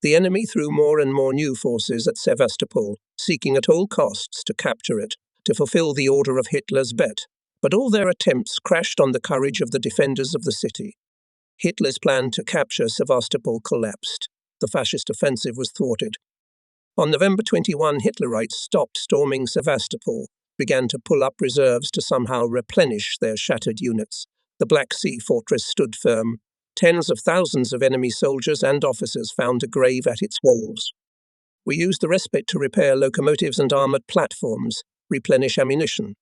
The enemy threw more and more new forces at Sevastopol, seeking at all costs to capture it, to fulfill the order of Hitler's bet. But all their attempts crashed on the courage of the defenders of the city. Hitler's plan to capture Sevastopol collapsed. The fascist offensive was thwarted. On November 21, Hitlerites stopped storming Sevastopol, began to pull up reserves to somehow replenish their shattered units. The Black Sea fortress stood firm. Tens of thousands of enemy soldiers and officers found a grave at its walls. We used the respite to repair locomotives and armoured platforms, replenish ammunition.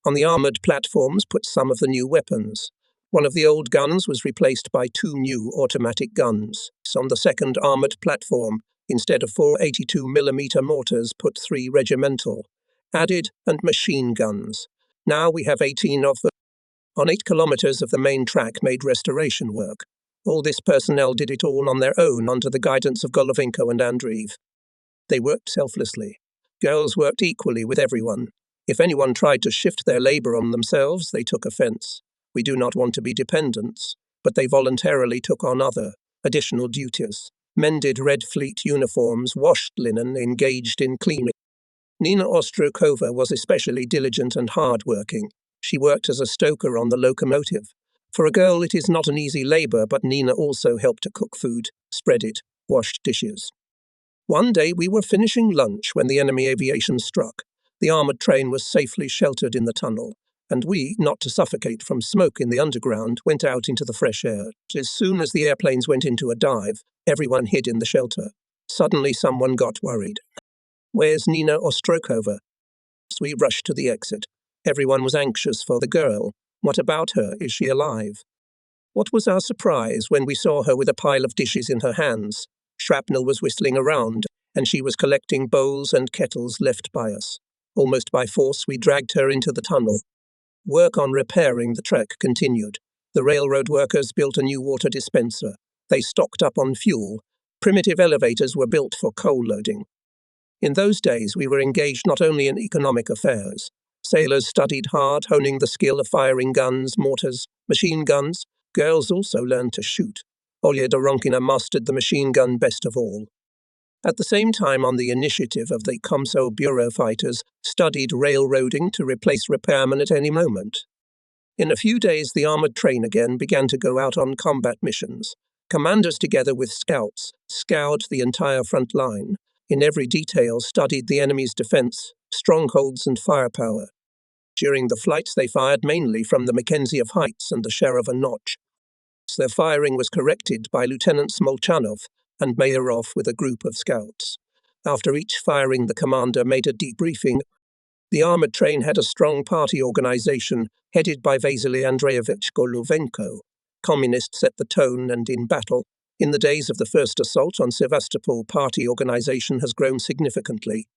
On the armoured platforms, put some of the new weapons. One of the old guns was replaced by 2 new automatic guns. On the second armoured platform, instead of 4 82mm mortars, put 3 regimental. Added, and machine guns. Now we have 18 of them. On 8 kilometres of the main track made restoration work. All this personnel did it all on their own under the guidance of Golovenko and Andreev. They worked selflessly. Girls worked equally with everyone. If anyone tried to shift their labour on themselves, they took offence. We do not want to be dependents, but they voluntarily took on other, additional duties. Mended Red Fleet uniforms, washed linen, engaged in cleaning. Nina Ostrokova was especially diligent and hard-working. She worked as a stoker on the locomotive. For a girl, it is not an easy labour, but Nina also helped to cook food, spread it, washed dishes. One day we were finishing lunch when the enemy aviation struck. The armoured train was safely sheltered in the tunnel, and we, not to suffocate from smoke in the underground, went out into the fresh air. As soon as the airplanes went into a dive, everyone hid in the shelter. Suddenly someone got worried. "Where's Nina Ostrokova?" So we rushed to the exit. Everyone was anxious for the girl. What about her? Is she alive? What was our surprise when we saw her with a pile of dishes in her hands. Shrapnel was whistling around, and she was collecting bowls and kettles left by us. Almost by force, we dragged her into the tunnel. Work on repairing the track continued. The railroad workers built a new water dispenser. They stocked up on fuel. Primitive elevators were built for coal loading. In those days, we were engaged not only in economic affairs. Sailors studied hard, honing the skill of firing guns, mortars, machine guns. Girls also learned to shoot. Olya Doronkina mastered the machine gun best of all. At the same time, on the initiative of the Komsomol bureau fighters, studied railroading to replace repairmen at any moment. In a few days, the armoured train again began to go out on combat missions. Commanders, together with scouts, scoured the entire front line. In every detail, studied the enemy's defence, strongholds and firepower. During the flights, they fired mainly from the Mackenzie of Heights and the Sharova Notch. Their firing was corrected by Lieutenant Smolchanov and Mayorov with a group of scouts. After each firing, the commander made a debriefing. The armoured train had a strong party organisation headed by Vasily Andreevich Golovenko. Communists set the tone, and in battle, in the days of the first assault on Sevastopol, party organisation has grown significantly.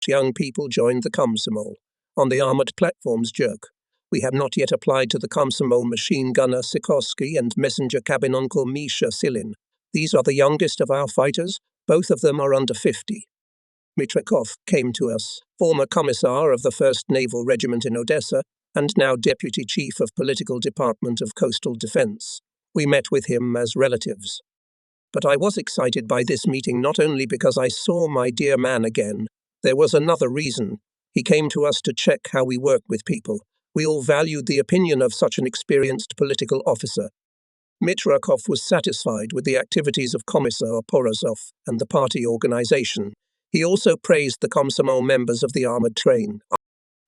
Young people joined the Komsomol. On the armoured platforms, jerk. We have not yet applied to the Komsomol machine gunner Sikorsky and messenger cabin uncle Misha Silin. These are the youngest of our fighters. Both of them are under 50. Mitrikov came to us, former commissar of the 1st Naval Regiment in Odessa, and now Deputy Chief of Political Department of Coastal Defense. We met with him as relatives. But I was excited by this meeting not only because I saw my dear man again. There was another reason. He came to us to check how we work with people. We all valued the opinion of such an experienced political officer. Mitrikov was satisfied with the activities of Commissar Porozov and the party organization. He also praised the Komsomol members of the armored train.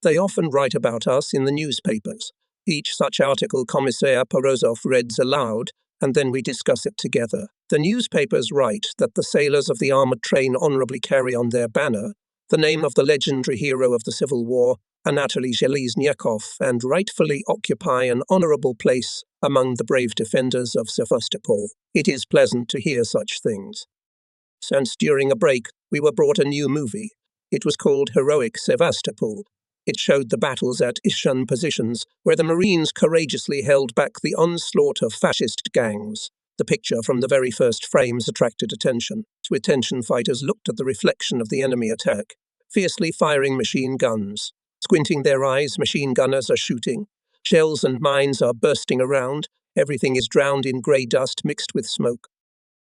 They often write about us in the newspapers. Each such article Commissar Porozov reads aloud, and then we discuss it together. The newspapers write that the sailors of the armored train honorably carry on their banner the name of the legendary hero of the Civil War, Anatoly Zheleznyakov, and rightfully occupy an honorable place among the brave defenders of Sevastopol. It is pleasant to hear such things. Since during a break, we were brought a new movie. It was called Heroic Sevastopol. It showed the battles at Ishan positions, where the Marines courageously held back the onslaught of fascist gangs. The picture from the very first frames attracted attention. With tension, fighters looked at the reflection of the enemy attack, fiercely firing machine guns. Squinting their eyes, machine gunners are shooting. Shells and mines are bursting around. Everything is drowned in grey dust mixed with smoke.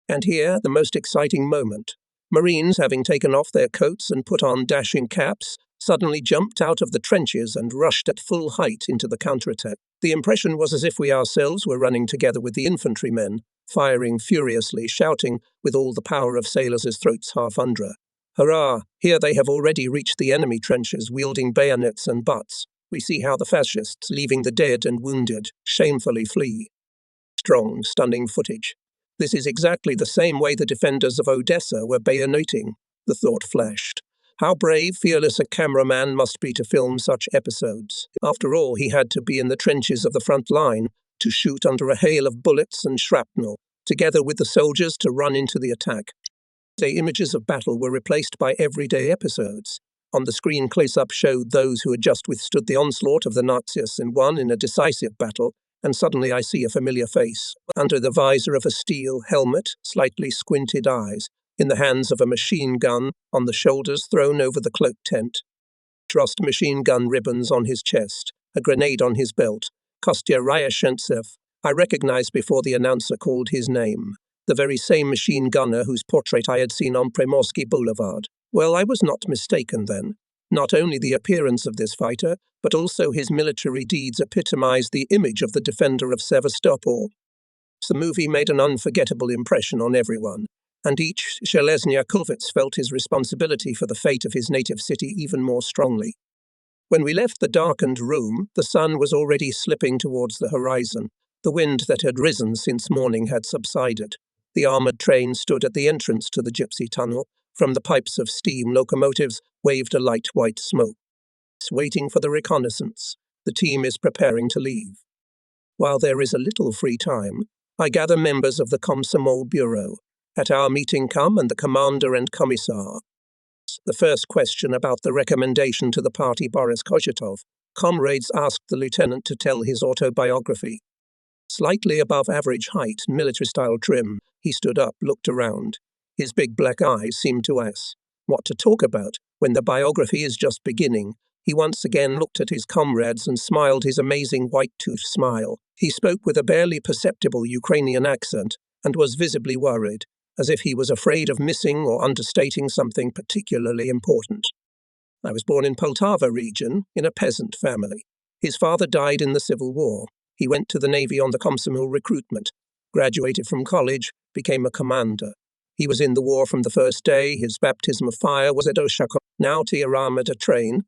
And here, the most exciting moment. Marines, having taken off their coats and put on dashing caps, suddenly jumped out of the trenches and rushed at full height into the counterattack. The impression was as if we ourselves were running together with the infantrymen, firing furiously, shouting, with all the power of sailors' throats half under. Hurrah! Here they have already reached the enemy trenches, wielding bayonets and butts. We see how the fascists, leaving the dead and wounded, shamefully flee. Strong, stunning footage. This is exactly the same way the defenders of Odessa were bayoneting. The thought flashed. How brave, fearless a cameraman must be to film such episodes. After all, he had to be in the trenches of the front line, to shoot under a hail of bullets and shrapnel, together with the soldiers to run into the attack. The images of battle were replaced by everyday episodes. On the screen, close-up showed those who had just withstood the onslaught of the Nazis and won in a decisive battle, and suddenly I see a familiar face, under the visor of a steel helmet, slightly squinted eyes, in the hands of a machine gun, on the shoulders thrown over the cloak tent. Trust machine gun ribbons on his chest, a grenade on his belt. Kostya Ryashentsev, I recognized before the announcer called his name. The very same machine gunner whose portrait I had seen on Primorsky Boulevard. Well, I was not mistaken then. Not only the appearance of this fighter, but also his military deeds epitomized the image of the defender of Sevastopol. The movie made an unforgettable impression on everyone, and each Zhelezniakovets felt his responsibility for the fate of his native city even more strongly. When we left the darkened room, the sun was already slipping towards the horizon. The wind that had risen since morning had subsided. The armoured train stood at the entrance to the gypsy tunnel. From the pipes of steam locomotives waved a light white smoke. Waiting for the reconnaissance, the team is preparing to leave. While there is a little free time, I gather members of the Komsomol Bureau. At our meeting come and the commander and commissar. The first question about the recommendation to the party Boris Kochetov. Comrades asked the lieutenant to tell his autobiography. Slightly above average height, military-style trim, he stood up, looked around. His big black eyes seemed to ask what to talk about when the biography is just beginning. He once again looked at his comrades and smiled his amazing white-toothed smile. He spoke with a barely perceptible Ukrainian accent and was visibly worried, as if he was afraid of missing or understating something particularly important. I was born in Poltava region, in a peasant family. His father died in the Civil War. He went to the Navy on the Komsomol recruitment, graduated from college, became a commander. He was in the war from the first day. His baptism of fire was at Oshakov, now Armada train.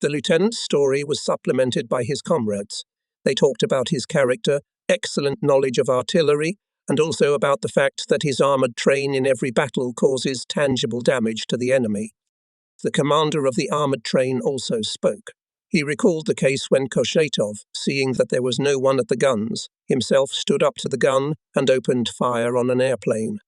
The lieutenant's story was supplemented by his comrades. They talked about his character, excellent knowledge of artillery, and also about the fact that his armoured train in every battle causes tangible damage to the enemy. The commander of the armoured train also spoke. He recalled the case when Kochetov, seeing that there was no one at the guns, himself stood up to the gun and opened fire on an airplane.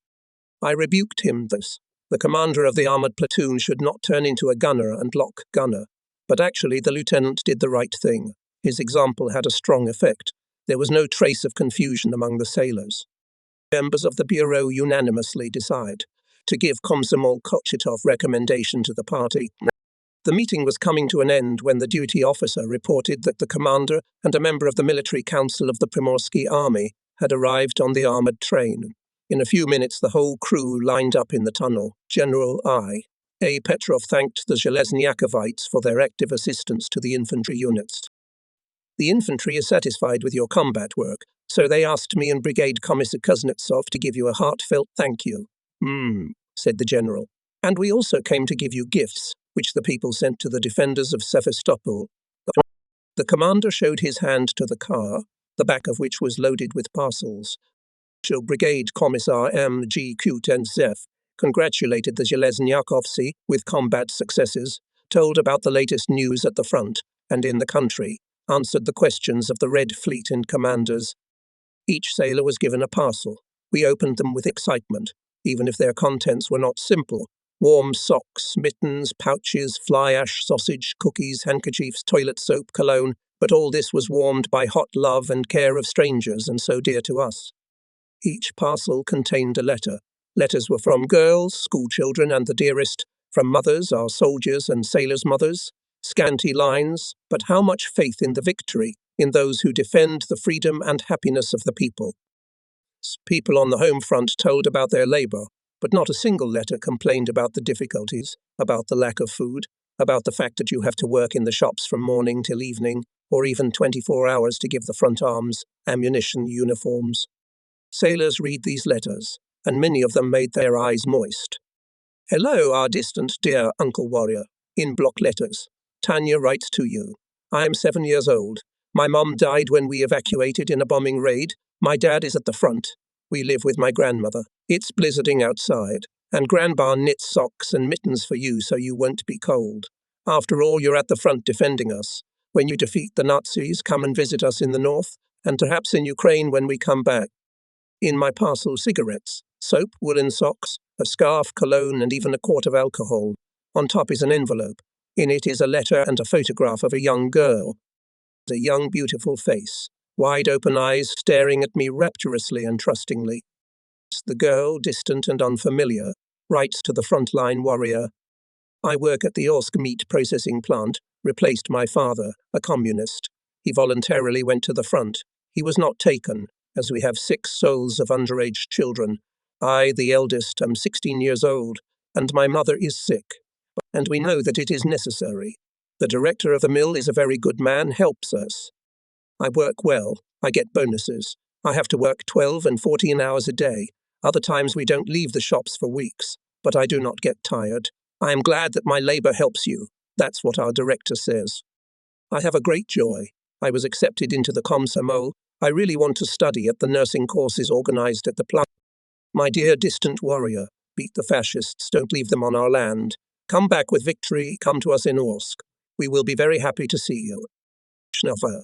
I rebuked him thus. The commander of the armoured platoon should not turn into a gunner and lock gunner. But actually the lieutenant did the right thing. His example had a strong effect. There was no trace of confusion among the sailors. Members of the Bureau unanimously decide to give Komsomol Kochetov recommendation to the party. The meeting was coming to an end when the duty officer reported that the commander and a member of the military council of the Primorsky army had arrived on the armoured train. In a few minutes, the whole crew lined up in the tunnel. General I.A. Petrov thanked the Zhelezniakovites for their active assistance to the infantry units. The infantry is satisfied with your combat work, so they asked me and Brigade Commissar Kuznetsov to give you a heartfelt thank you. Said the general. And we also came to give you gifts, which the people sent to the defenders of Sevastopol. The commander showed his hand to the car, the back of which was loaded with parcels. Brigade Commissar M.G. Kutentsev congratulated the Zhelezniakovsi with combat successes, told about the latest news at the front and in the country, answered the questions of the Red Fleet and commanders. Each sailor was given a parcel. We opened them with excitement, even if their contents were not simple. Warm socks, mittens, pouches, fly ash, sausage, cookies, handkerchiefs, toilet soap, cologne, but all this was warmed by hot love and care of strangers and so dear to us. Each parcel contained a letter. Letters were from girls, schoolchildren, and the dearest, from mothers, our soldiers and sailors' mothers. Scanty lines, but how much faith in the victory, in those who defend the freedom and happiness of the people. People on the home front told about their labor, but not a single letter complained about the difficulties, about the lack of food, about the fact that you have to work in the shops from morning till evening, or even 24 hours to give the front arms, ammunition, uniforms. Sailors read these letters, and many of them made their eyes moist. Hello, our distant dear Uncle Warrior. In block letters. Tanya writes to you. I am 7 years old. My mom died when we evacuated in a bombing raid. My dad is at the front. We live with my grandmother. It's blizzarding outside, and Grandpa knits socks and mittens for you so you won't be cold. After all, you're at the front defending us. When you defeat the Nazis, come and visit us in the north, and perhaps in Ukraine when we come back. In my parcel, cigarettes, soap, woolen socks, a scarf, cologne, and even a quart of alcohol. On top is an envelope. In it is a letter and a photograph of a young girl. A young, beautiful face, wide open eyes staring at me rapturously and trustingly. The girl, distant and unfamiliar, writes to the frontline warrior. I work at the Orsk meat processing plant, replaced my father, a communist. He voluntarily went to the front. He was not taken, as we have 6 souls of underage children. I, the eldest, am 16 years old, and my mother is sick. And we know that it is necessary. The director of the mill is a very good man, helps us. I work well. I get bonuses. I have to work 12 and 14 hours a day. Other times we don't leave the shops for weeks, but I do not get tired. I am glad that my labor helps you. That's what our director says. I have a great joy. I was accepted into the Komsomol. I really want to study at the nursing courses organized at the plant. My dear distant warrior, beat the fascists, don't leave them on our land. Come back with victory, come to us in Orsk. We will be very happy to see you. Schnuffer.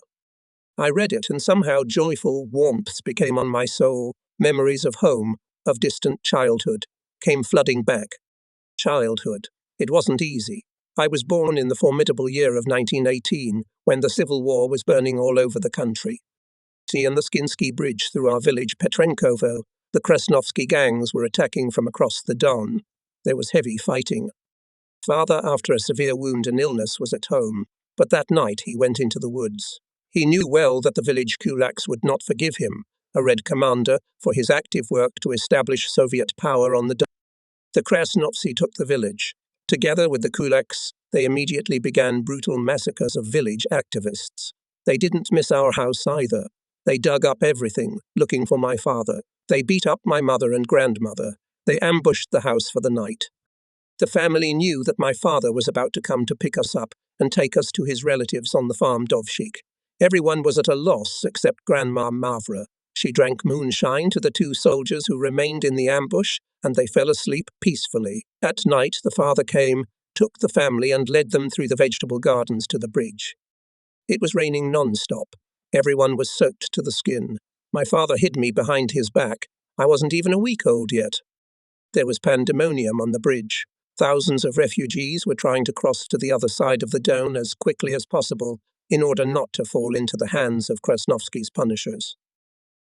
I read it, and somehow joyful warmth became on my soul. Memories of home, of distant childhood, came flooding back. Childhood. It wasn't easy. I was born in the formidable year of 1918, when the Civil War was burning all over the country. And the Skinsky Bridge through our village Petrenkovo, the Krasnovsky gangs were attacking from across the Don. There was heavy fighting. Father, after a severe wound and illness, was at home, but that night he went into the woods. He knew well that the village kulaks would not forgive him, a Red commander, for his active work to establish Soviet power on the Don. The Krasnovsky took the village. Together with the kulaks, they immediately began brutal massacres of village activists. They didn't miss our house either. They dug up everything, looking for my father. They beat up my mother and grandmother. They ambushed the house for the night. The family knew that my father was about to come to pick us up and take us to his relatives on the farm Dovshik. Everyone was at a loss except Grandma Mavra. She drank moonshine to the 2 soldiers who remained in the ambush, and they fell asleep peacefully. At night, the father came, took the family and led them through the vegetable gardens to the bridge. It was raining non-stop. Everyone was soaked to the skin. My father hid me behind his back. I wasn't even a week old yet. There was pandemonium on the bridge. Thousands of refugees were trying to cross to the other side of the Don as quickly as possible in order not to fall into the hands of Krasnovsky's punishers.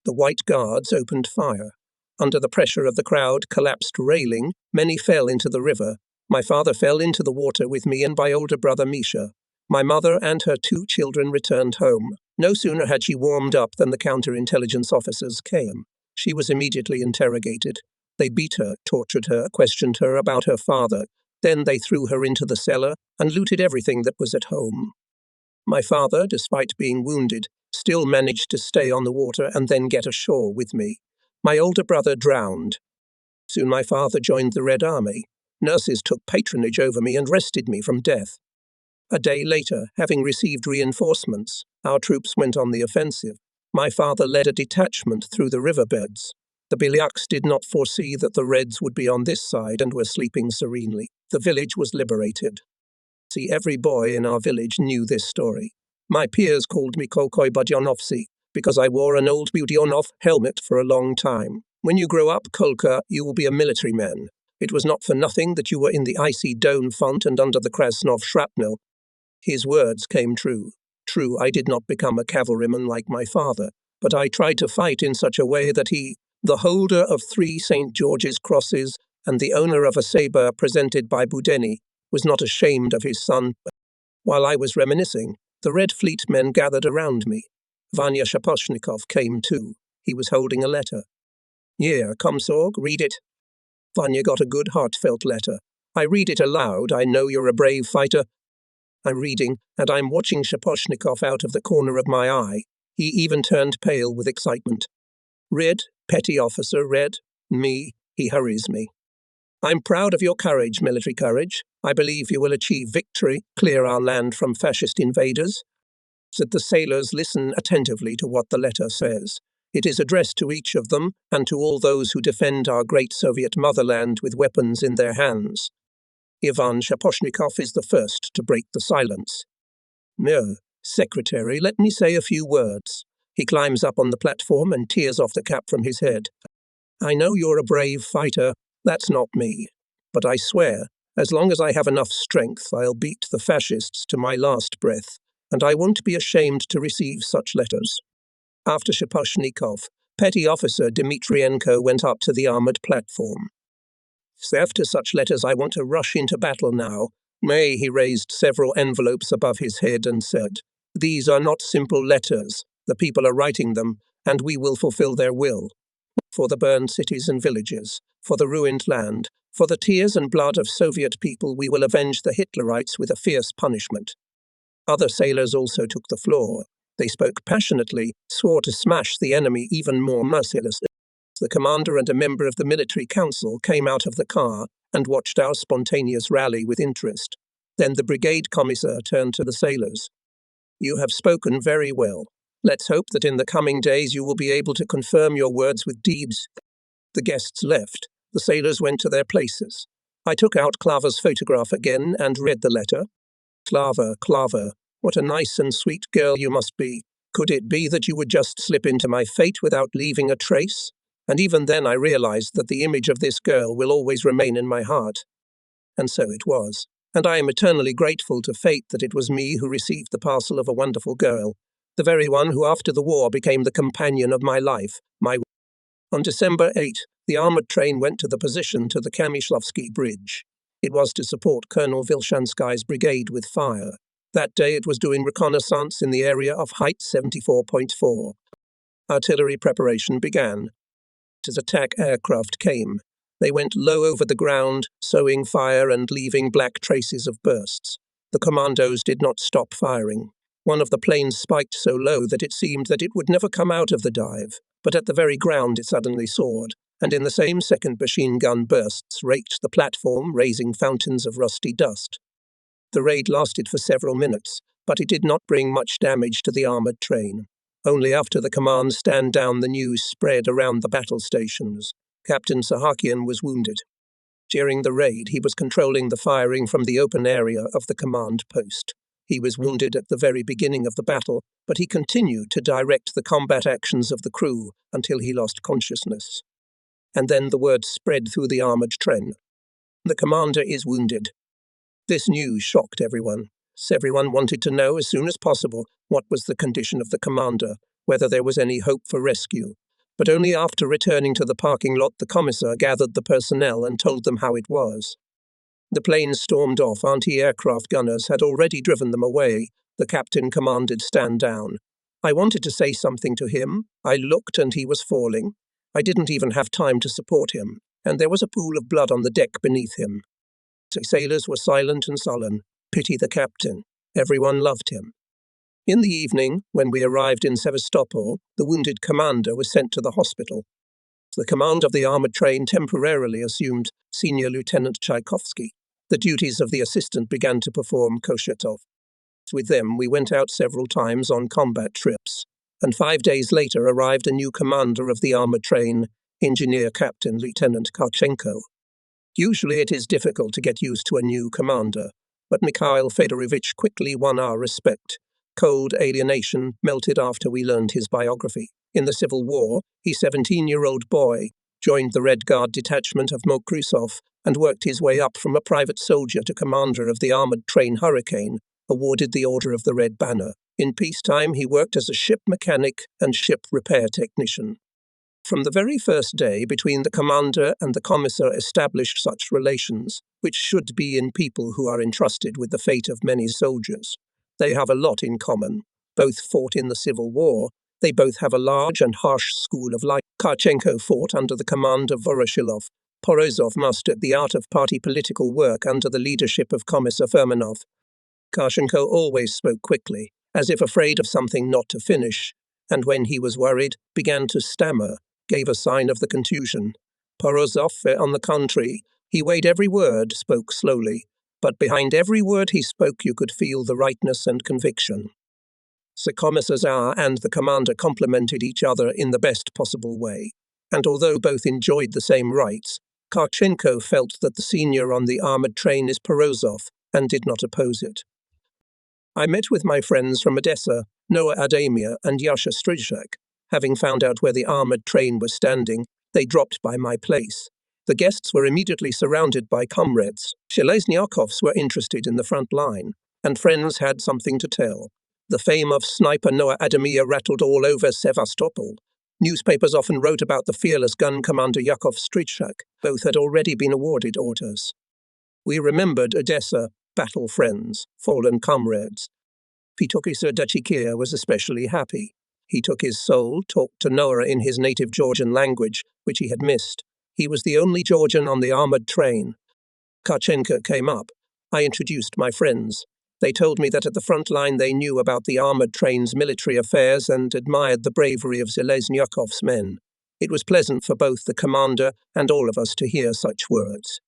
The White Guards opened fire. Under the pressure of the crowd collapsed railing, many fell into the river. My father fell into the water with me and my older brother Misha. My mother and her 2 children returned home. No sooner had she warmed up than the counterintelligence officers came. She was immediately interrogated. They beat her, tortured her, questioned her about her father. Then they threw her into the cellar and looted everything that was at home. My father, despite being wounded, still managed to stay on the water and then get ashore with me. My older brother drowned. Soon my father joined the Red Army. Nurses took patronage over me and rescued me from death. A day later, having received reinforcements, our troops went on the offensive. My father led a detachment through the riverbeds. The Bilyaks did not foresee that the Reds would be on this side and were sleeping serenely. The village was liberated. See, every boy in our village knew this story. My peers called me Kolkoi Budyonovsky because I wore an old Budyonov helmet for a long time. When you grow up, Kolka, you will be a military man. It was not for nothing that you were in the icy Don font and under the Krasnov shrapnel. His words came true. True, I did not become a cavalryman like my father, but I tried to fight in such a way that he, the holder of 3 St. George's crosses and the owner of a sabre presented by Budeni, was not ashamed of his son. While I was reminiscing, the Red Fleet men gathered around me. Vanya Shaposhnikov came too. He was holding a letter. Yeah, Comsorg, read it. Vanya got a good heartfelt letter. I read it aloud. I know you're a brave fighter. I'm reading, and I'm watching Shaposhnikov out of the corner of my eye. He even turned pale with excitement. Read, petty officer, read. Me, he hurries me. I'm proud of your courage, military courage. I believe you will achieve victory, clear our land from fascist invaders. Said the sailors listen attentively to what the letter says. It is addressed to each of them and to all those who defend our great Soviet motherland with weapons in their hands. Ivan Shaposhnikov is the first to break the silence. No, Secretary, let me say a few words. He climbs up on the platform and tears off the cap from his head. I know you're a brave fighter. That's not me. But I swear, as long as I have enough strength, I'll beat the fascists to my last breath, and I won't be ashamed to receive such letters. After Shaposhnikov, Petty Officer Dmitrienko went up to the armoured platform. After such letters, I want to rush into battle now. He raised several envelopes above his head and said, These are not simple letters. The people are writing them, and we will fulfill their will. For the burned cities and villages, for the ruined land, for the tears and blood of Soviet people, we will avenge the Hitlerites with a fierce punishment. Other sailors also took the floor. They spoke passionately, swore to smash the enemy even more mercilessly. The commander and a member of the military council came out of the car and watched our spontaneous rally with interest. Then the brigade commissar turned to the sailors. You have spoken very well. Let's hope that in the coming days you will be able to confirm your words with deeds. The guests left. The sailors went to their places. I took out Klava's photograph again and read the letter. Klava, what a nice and sweet girl you must be. Could it be that you would just slip into my fate without leaving a trace? And even then I realized that the image of this girl will always remain in my heart. And so it was. And I am eternally grateful to fate that it was me who received the parcel of a wonderful girl, the very one who after the war became the companion of my life. On December 8, the armoured train went to the position to the Kamishlovsky Bridge. It was to support Colonel Vilshanskai's brigade with fire. That day it was doing reconnaissance in the area of height 74.4. Artillery preparation began. As attack aircraft came, they went low over the ground, sowing fire and leaving black traces of bursts. The commandos did not stop firing. One of the planes spiked so low that it seemed that it would never come out of the dive, but at the very ground it suddenly soared, and in the same second machine gun bursts raked the platform, raising fountains of rusty dust. The raid lasted for several minutes, but it did not bring much damage to the armoured train. Only after the command stand down the news spread around the battle stations. Captain Sahakian was wounded. During the raid, he was controlling the firing from the open area of the command post. He was wounded at the very beginning of the battle, but he continued to direct the combat actions of the crew until he lost consciousness. And then the word spread through the armoured train. The commander is wounded. This news shocked everyone. Everyone wanted to know as soon as possible what was the condition of the commander, whether there was any hope for rescue. But only after returning to the parking lot, the commissar gathered the personnel and told them how it was. The planes stormed off. Anti-aircraft gunners had already driven them away. The captain commanded stand down. I wanted to say something to him. I looked and he was falling. I didn't even have time to support him, and there was a pool of blood on the deck beneath him. The sailors were silent and sullen. Pity the captain. Everyone loved him. In the evening, when we arrived in Sevastopol, the wounded commander was sent to the hospital. The command of the armoured train temporarily assumed Senior Lieutenant Tchaikovsky. The duties of the assistant began to perform Koshetov. With them, we went out several times on combat trips, and 5 days later arrived a new commander of the armoured train, Engineer Captain Lieutenant Karchenko. Usually it is difficult to get used to a new commander, but Mikhail Fedorovich quickly won our respect. Cold alienation melted after we learned his biography. In the Civil War, he, 17-year-old boy, joined the Red Guard detachment of Mokrusov and worked his way up from a private soldier to commander of the armoured train Hurricane, awarded the Order of the Red Banner. In peacetime, he worked as a ship mechanic and ship repair technician. From the very first day, between the commander and the commissar established such relations, which should be in people who are entrusted with the fate of many soldiers. They have a lot in common. Both fought in the Civil War, They both have a large and harsh school of life. Karchenko fought under the command of Voroshilov. Porozov mastered the art of party political work under the leadership of Commissar Firmenov. Karchenko always spoke quickly, as if afraid of something not to finish, and when he was worried, began to stammer, gave a sign of the contusion. Porozov, on the contrary, he weighed every word, spoke slowly, but behind every word he spoke you could feel the rightness and conviction. Sir Commissar Tsar and the commander complemented each other in the best possible way, and although both enjoyed the same rights, Karchenko felt that the senior on the armoured train is Porozov, and did not oppose it. I met with my friends from Odessa, Noah Adamir and Yasha Strizhak. Having found out where the armoured train was standing, they dropped by my place. The guests were immediately surrounded by comrades. Shelezniakovs were interested in the front line, and friends had something to tell. The fame of sniper Noah Adamir rattled all over Sevastopol. Newspapers often wrote about the fearless gun commander Yakov Strizhak. Both had already been awarded orders. We remembered Odessa, battle friends, fallen comrades. Pitokisa Dachikir was especially happy. He took his soul, talked to Noah in his native Georgian language, which he had missed. He was the only Georgian on the armoured train. Karchenko came up. I introduced my friends. They told me that at the front line they knew about the armoured train's military affairs and admired the bravery of Zelezniakov's men. It was pleasant for both the commander and all of us to hear such words.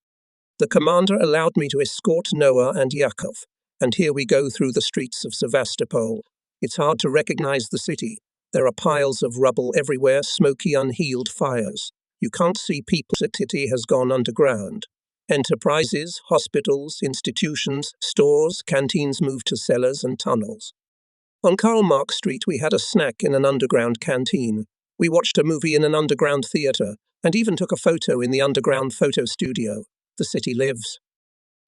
The commander allowed me to escort Noah and Yakov, and here we go through the streets of Sevastopol. It's hard to recognize the city. There are piles of rubble everywhere, smoky, unhealed fires. You can't see people. The city has gone underground. Enterprises, hospitals, institutions, stores, canteens moved to cellars and tunnels. On Karl Marx Street we had a snack in an underground canteen. We watched a movie in an underground theatre, and even took a photo in the underground photo studio. The city lives.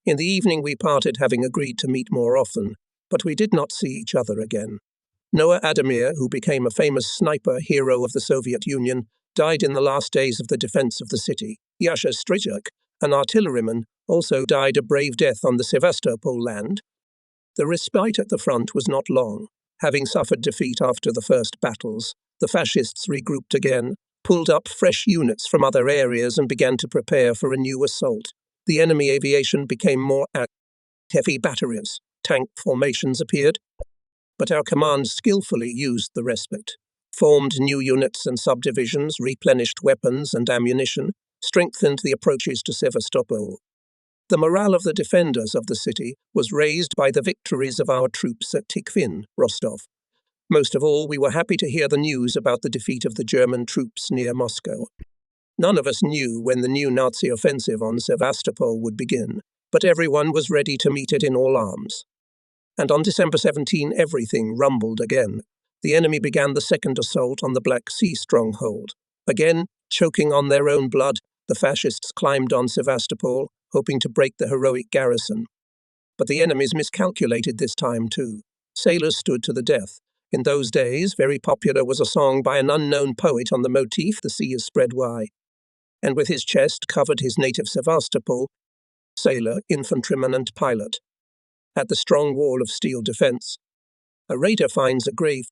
In the evening we parted, having agreed to meet more often, but we did not see each other again. Noah Adamir, who became a famous sniper hero of the Soviet Union, died in the last days of the defense of the city. Yasha Strizhak, an artilleryman, also died a brave death on the Sevastopol land. The respite at the front was not long. Having suffered defeat after the first battles, the fascists regrouped again, pulled up fresh units from other areas and began to prepare for a new assault. The enemy aviation became more active. Heavy batteries, tank formations appeared, but our command skillfully used the respite, formed new units and subdivisions, replenished weapons and ammunition, strengthened the approaches to Sevastopol. The morale of the defenders of the city was raised by the victories of our troops at Tikhvin, Rostov. Most of all, we were happy to hear the news about the defeat of the German troops near Moscow. None of us knew when the new Nazi offensive on Sevastopol would begin, but everyone was ready to meet it in all arms. And on December 17, everything rumbled again. The enemy began the second assault on the Black Sea stronghold. Again, choking on their own blood, the fascists climbed on Sevastopol, hoping to break the heroic garrison. But the enemies miscalculated this time too. Sailors stood to the death. In those days, very popular was a song by an unknown poet on the motif "The Sea is Spread Wide," and with his chest covered his native Sevastopol, sailor, infantryman and pilot. At the strong wall of steel defense, a raider finds a grave.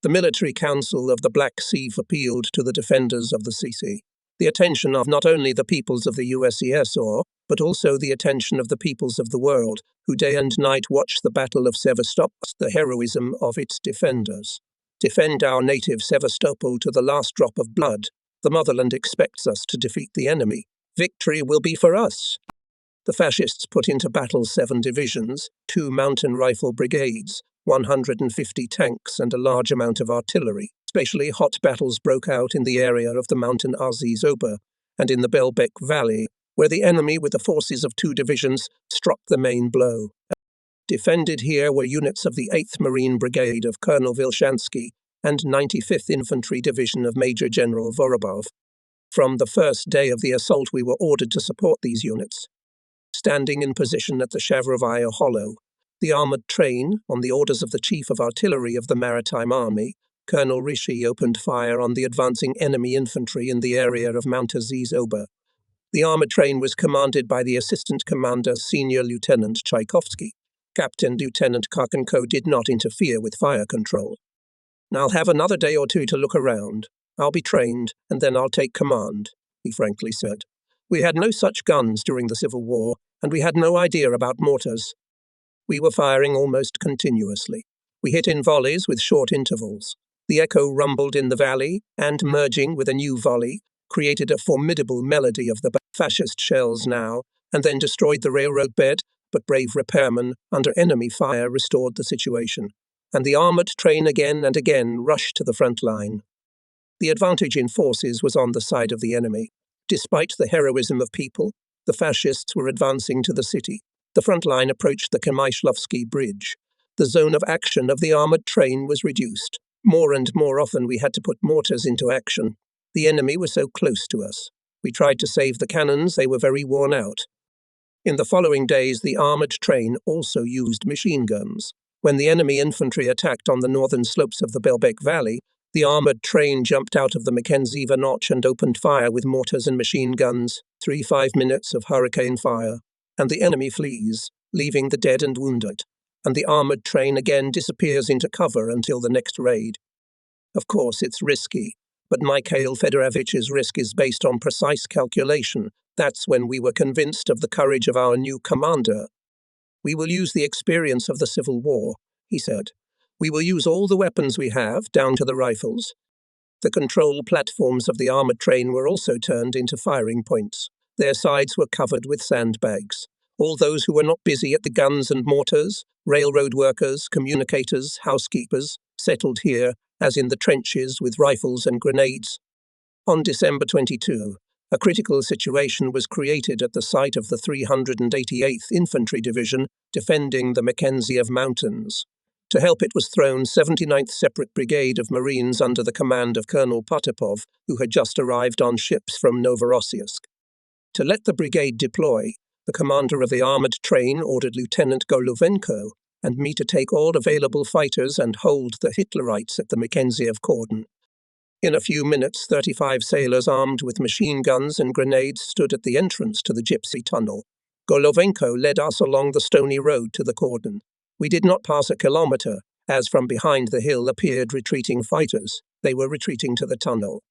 The military council of the Black Sea appealed to the defenders of the sea. The attention of not only the peoples of the USSR, but also the attention of the peoples of the world, who day and night watch the Battle of Sevastopol, the heroism of its defenders. Defend our native Sevastopol to the last drop of blood. The motherland expects us to defeat the enemy. Victory will be for us. The fascists put into battle 7 divisions, 2 mountain rifle brigades, 150 tanks and a large amount of artillery. Especially hot battles broke out in the area of the mountain Aziz Ober and in the Belbek Valley, where the enemy with the forces of 2 divisions struck the main blow. Defended here were units of the 8th Marine Brigade of Colonel Vilshansky and 95th Infantry Division of Major General Vorobov. From the first day of the assault we were ordered to support these units. Standing in position at the Shavrovaya Hollow, the armoured train, on the orders of the Chief of Artillery of the Maritime Army, Colonel Rishi, opened fire on the advancing enemy infantry in the area of Mount Aziz Ober. The armoured train was commanded by the Assistant Commander Senior Lieutenant Tchaikovsky. Captain Lieutenant Karchenko did not interfere with fire control. I'll have another day or two to look around. I'll be trained, and then I'll take command, he frankly said. We had no such guns during the Civil War, and we had no idea about mortars. We were firing almost continuously. We hit in volleys with short intervals. The echo rumbled in the valley, and merging with a new volley, created a formidable melody of the fascist shells now, and then destroyed the railroad bed, but brave repairmen, under enemy fire, restored the situation. And the armoured train again and again rushed to the front line. The advantage in forces was on the side of the enemy. Despite the heroism of people, the fascists were advancing to the city. The front line approached the Kamyshlovsky Bridge. The zone of action of the armoured train was reduced. More and more often we had to put mortars into action. The enemy was so close to us. We tried to save the cannons, they were very worn out. In the following days, the armoured train also used machine guns. When the enemy infantry attacked on the northern slopes of the Belbek Valley, the armoured train jumped out of the Mackenzie Notch and opened fire with mortars and machine guns. 5 minutes of hurricane fire. And the enemy flees, leaving the dead and wounded. And the armoured train again disappears into cover until the next raid. Of course, it's risky, but Mikhail Fedorovitch's risk is based on precise calculation. That's when we were convinced of the courage of our new commander. We will use the experience of the Civil War, he said. We will use all the weapons we have, down to the rifles. The control platforms of the armoured train were also turned into firing points. Their sides were covered with sandbags. All those who were not busy at the guns and mortars, railroad workers, communicators, housekeepers, settled here, as in the trenches, with rifles and grenades. On December 22, a critical situation was created at the site of the 388th Infantry Division defending the Mackenzie Mountains. To help it was thrown 79th Separate Brigade of Marines under the command of Colonel Potapov, who had just arrived on ships from Novorossiysk. To let the brigade deploy, the commander of the armoured train ordered Lieutenant Golovenko and me to take all available fighters and hold the Hitlerites at the Mackenzie cordon. In a few minutes, 35 sailors armed with machine guns and grenades stood at the entrance to the Gypsy Tunnel. Golovenko led us along the stony road to the cordon. We did not pass a kilometre, as from behind the hill appeared retreating fighters. They were retreating to the tunnel.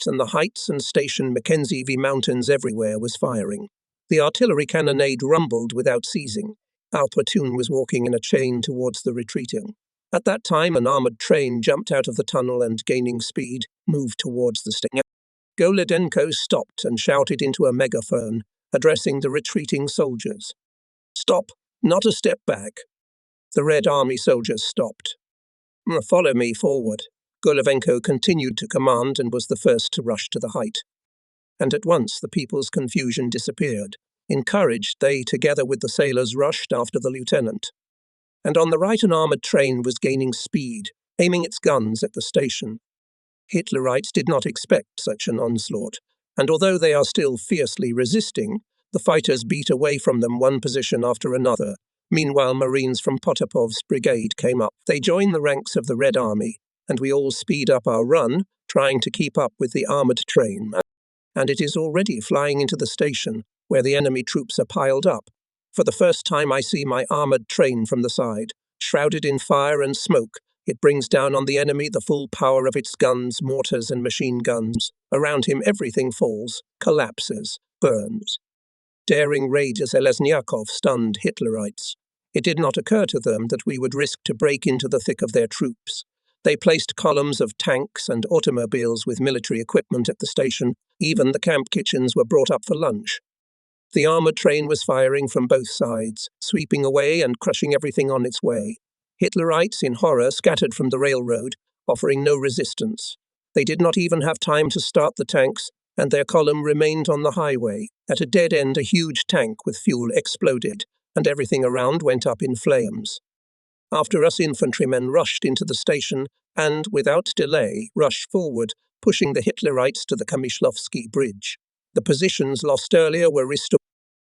And the heights and station Mackenzie Mountains everywhere was firing. The artillery cannonade rumbled without ceasing. Our platoon was walking in a chain towards the retreating. At that time, an armoured train jumped out of the tunnel and, gaining speed, moved towards the station. Golovenko stopped and shouted into a megaphone, addressing the retreating soldiers. "Stop! Not a step back!" The Red Army soldiers stopped. "Follow me forward." Golovenko continued to command and was the first to rush to the height. And at once the people's confusion disappeared. Encouraged, they, together with the sailors, rushed after the lieutenant. And on the right an armoured train was gaining speed, aiming its guns at the station. Hitlerites did not expect such an onslaught, and although they are still fiercely resisting, the fighters beat away from them one position after another. Meanwhile, Marines from Potapov's brigade came up. They joined the ranks of the Red Army, and we all speed up our run, trying to keep up with the armoured train. And it is already flying into the station, where the enemy troops are piled up. For the first time I see my armoured train from the side. Shrouded in fire and smoke, it brings down on the enemy the full power of its guns, mortars and machine guns. Around him everything falls, collapses, burns. Daring Raider Zeleznyakov stunned Hitlerites. It did not occur to them that we would risk to break into the thick of their troops. They placed columns of tanks and automobiles with military equipment at the station. Even the camp kitchens were brought up for lunch. The armoured train was firing from both sides, sweeping away and crushing everything on its way. Hitlerites, in horror, scattered from the railroad, offering no resistance. They did not even have time to start the tanks, and their column remained on the highway. At a dead end, a huge tank with fuel exploded, and everything around went up in flames. After us, infantrymen rushed into the station and, without delay, rushed forward, pushing the Hitlerites to the Kamyshlovsky Bridge. The positions lost earlier were restored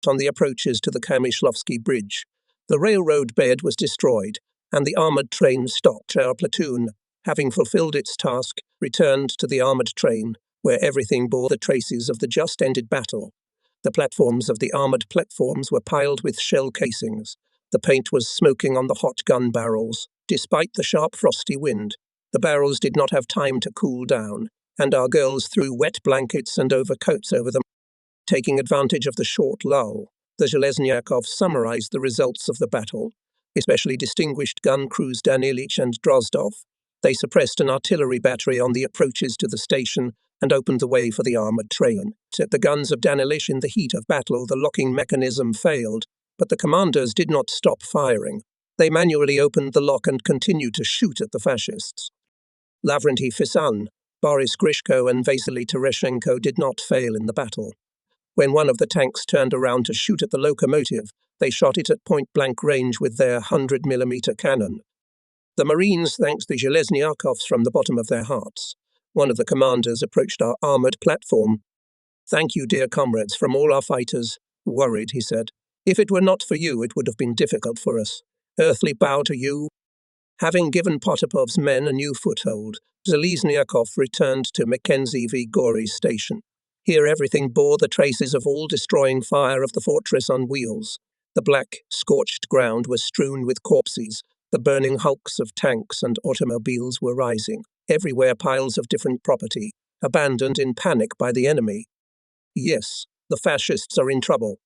on the approaches to the Kamyshlovsky Bridge. The railroad bed was destroyed, and the armoured train stopped. Our platoon, having fulfilled its task, returned to the armoured train, where everything bore the traces of the just-ended battle. The platforms of the armoured platforms were piled with shell casings. The paint was smoking on the hot gun barrels. Despite the sharp frosty wind, The barrels did not have time to cool down, and our girls threw wet blankets and overcoats over them. Taking advantage of the short lull, the Zheleznyakov summarized the results of the battle, especially distinguished gun crews Danilich and Drozdov. They suppressed an artillery battery on the approaches to the station and opened the way for the armoured train. At the guns of Danilich in the heat of battle, the locking mechanism failed, but the commanders did not stop firing. They manually opened the lock and continued to shoot at the fascists. Lavrenti Fisan, Boris Grishko and Vasily Tereshenko did not fail in the battle. When one of the tanks turned around to shoot at the locomotive, they shot it at point-blank range with their 100mm cannon. The Marines thanked the Zhelezniakovs from the bottom of their hearts. One of the commanders approached our armoured platform. "Thank you, dear comrades, from all our fighters." Worried, he said. "If it were not for you, it would have been difficult for us. Earthly bow to you." Having given Potapov's men a new foothold, Zheleznyakov returned to Mackenzie v. Gory station. Here everything bore the traces of all-destroying fire of the fortress on wheels. The black, scorched ground was strewn with corpses. The burning hulks of tanks and automobiles were rising. Everywhere piles of different property, abandoned in panic by the enemy. Yes, the fascists are in trouble.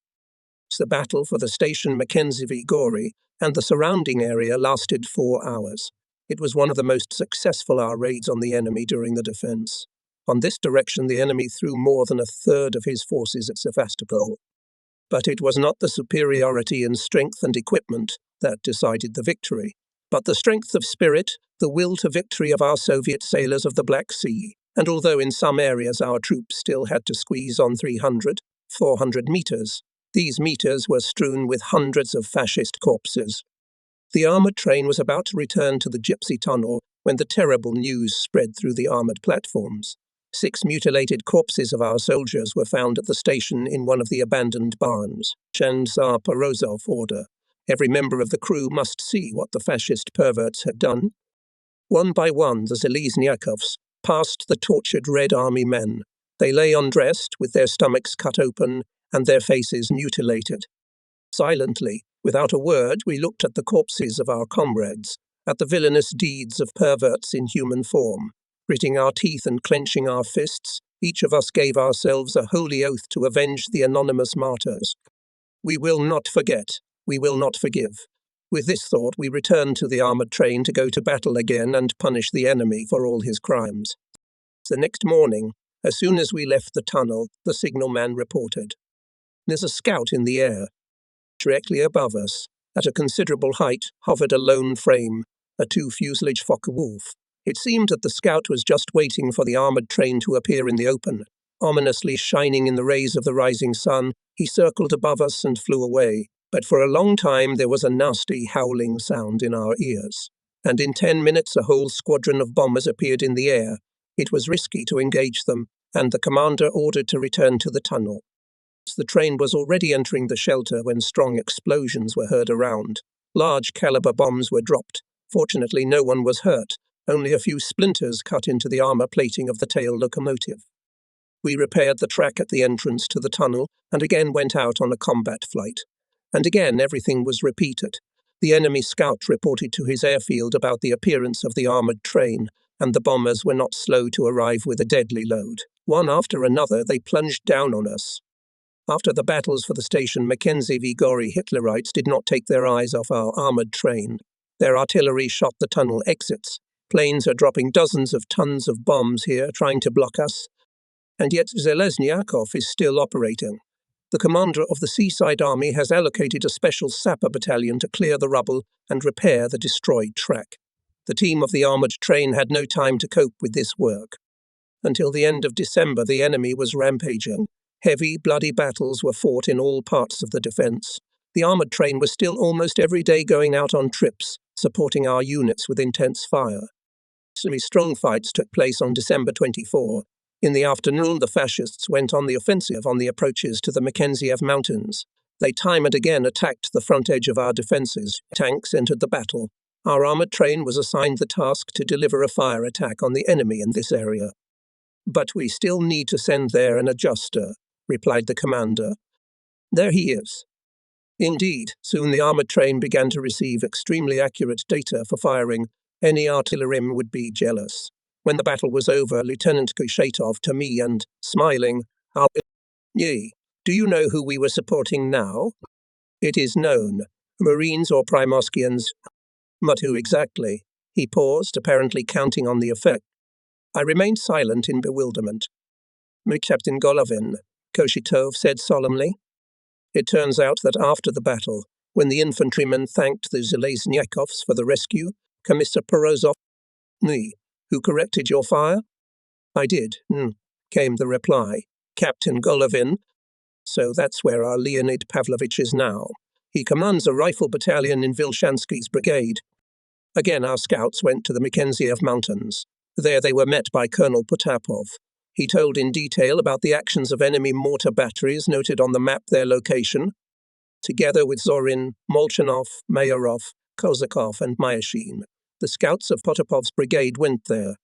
The battle for the station Mackenzie v. Gory and the surrounding area lasted 4 hours. It was one of the most successful our raids on the enemy during the defense. On this direction, the enemy threw more than a third of his forces at Sevastopol. But it was not the superiority in strength and equipment that decided the victory, but the strength of spirit, the will to victory of our Soviet sailors of the Black Sea. And although in some areas our troops still had to squeeze on 300, 400 meters, these meters were strewn with hundreds of fascist corpses. The armoured train was about to return to the Gypsy Tunnel when the terrible news spread through the armoured platforms. 6 mutilated corpses of our soldiers were found at the station in one of the abandoned barns. And Tsar Porozov order. Every member of the crew must see what the fascist perverts had done. One by one, the Zhelezniakovs passed the tortured Red Army men. They lay undressed, with their stomachs cut open and their faces mutilated. Silently, without a word, we looked at the corpses of our comrades, at the villainous deeds of perverts in human form. Gritting our teeth and clenching our fists, each of us gave ourselves a holy oath to avenge the anonymous martyrs. We will not forget. We will not forgive. With this thought, we returned to the armoured train to go to battle again and punish the enemy for all his crimes. The next morning, as soon as we left the tunnel, the signalman reported. "There's a scout in the air." Directly above us, at a considerable height, hovered a lone frame, a 2-fuselage Focke-Wulf. It seemed that the scout was just waiting for the armoured train to appear in the open. Ominously shining in the rays of the rising sun, he circled above us and flew away. But for a long time there was a nasty howling sound in our ears. And in 10 minutes a whole squadron of bombers appeared in the air. It was risky to engage them, and the commander ordered to return to the tunnel. The train was already entering the shelter when strong explosions were heard around. Large caliber bombs were dropped. Fortunately, no one was hurt. Only a few splinters cut into the armor plating of the tail locomotive. We repaired the track at the entrance to the tunnel and again went out on a combat flight. And again everything was repeated. The enemy scout reported to his airfield about the appearance of the armored train, and the bombers were not slow to arrive with a deadly load. One after another, they plunged down on us. After the battles for the station, Mackenzie v. Gory Hitlerites did not take their eyes off our armoured train. Their artillery shot the tunnel exits. Planes are dropping dozens of tons of bombs here, trying to block us. And yet Zheleznyakov is still operating. The commander of the Seaside Army has allocated a special sapper battalion to clear the rubble and repair the destroyed track. The team of the armoured train had no time to cope with this work. Until the end of December, the enemy was rampaging. Heavy, bloody battles were fought in all parts of the defence. The armoured train was still almost every day going out on trips, supporting our units with intense fire. Strong fights took place on December 24. In the afternoon, the fascists went on the offensive on the approaches to the Mackenziev Mountains. They time and again attacked the front edge of our defences. Tanks entered the battle. Our armoured train was assigned the task to deliver a fire attack on the enemy in this area. "But we still need to send there an adjuster," replied the commander. "There he is." Indeed, soon the armoured train began to receive extremely accurate data for firing, Any artilleryman would be jealous. When the battle was over, Lieutenant Kushetov to me and, smiling, "Ye, do you know who we were supporting now?" "It is known. Marines or Primorskians?" "But who exactly?" He paused, apparently counting on the effect. I remained silent in bewilderment. "Captain Golovin," Koshitov said solemnly. It turns out that after the battle, when the infantrymen thanked the Zhelezniakovs for the rescue, Commissar Porozov, "Me, who corrected your fire?" "I did, came the reply. "Captain Golovin. So that's where our Leonid Pavlovich is now. He commands a rifle battalion in Vilshansky's brigade." Again our scouts went to the Mykenziev Mountains. There they were met by Colonel Potapov. He told in detail about the actions of enemy mortar batteries, noted on the map their location. Together with Zorin, Molchanov, Mayarov, Kozakov and Myashin, the scouts of Potapov's brigade went there.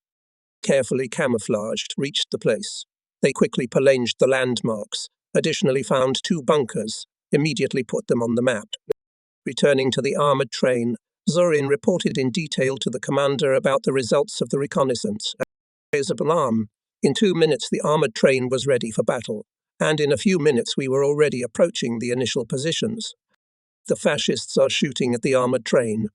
Carefully camouflaged, reached the place. They quickly palanged the landmarks, additionally found 2 bunkers, immediately put them on the map. Returning to the armoured train, Zorin reported in detail to the commander about the results of the reconnaissance. As of alarm, in 2 minutes the armoured train was ready for battle, and in a few minutes we were already approaching the initial positions. The fascists are shooting at the armoured train.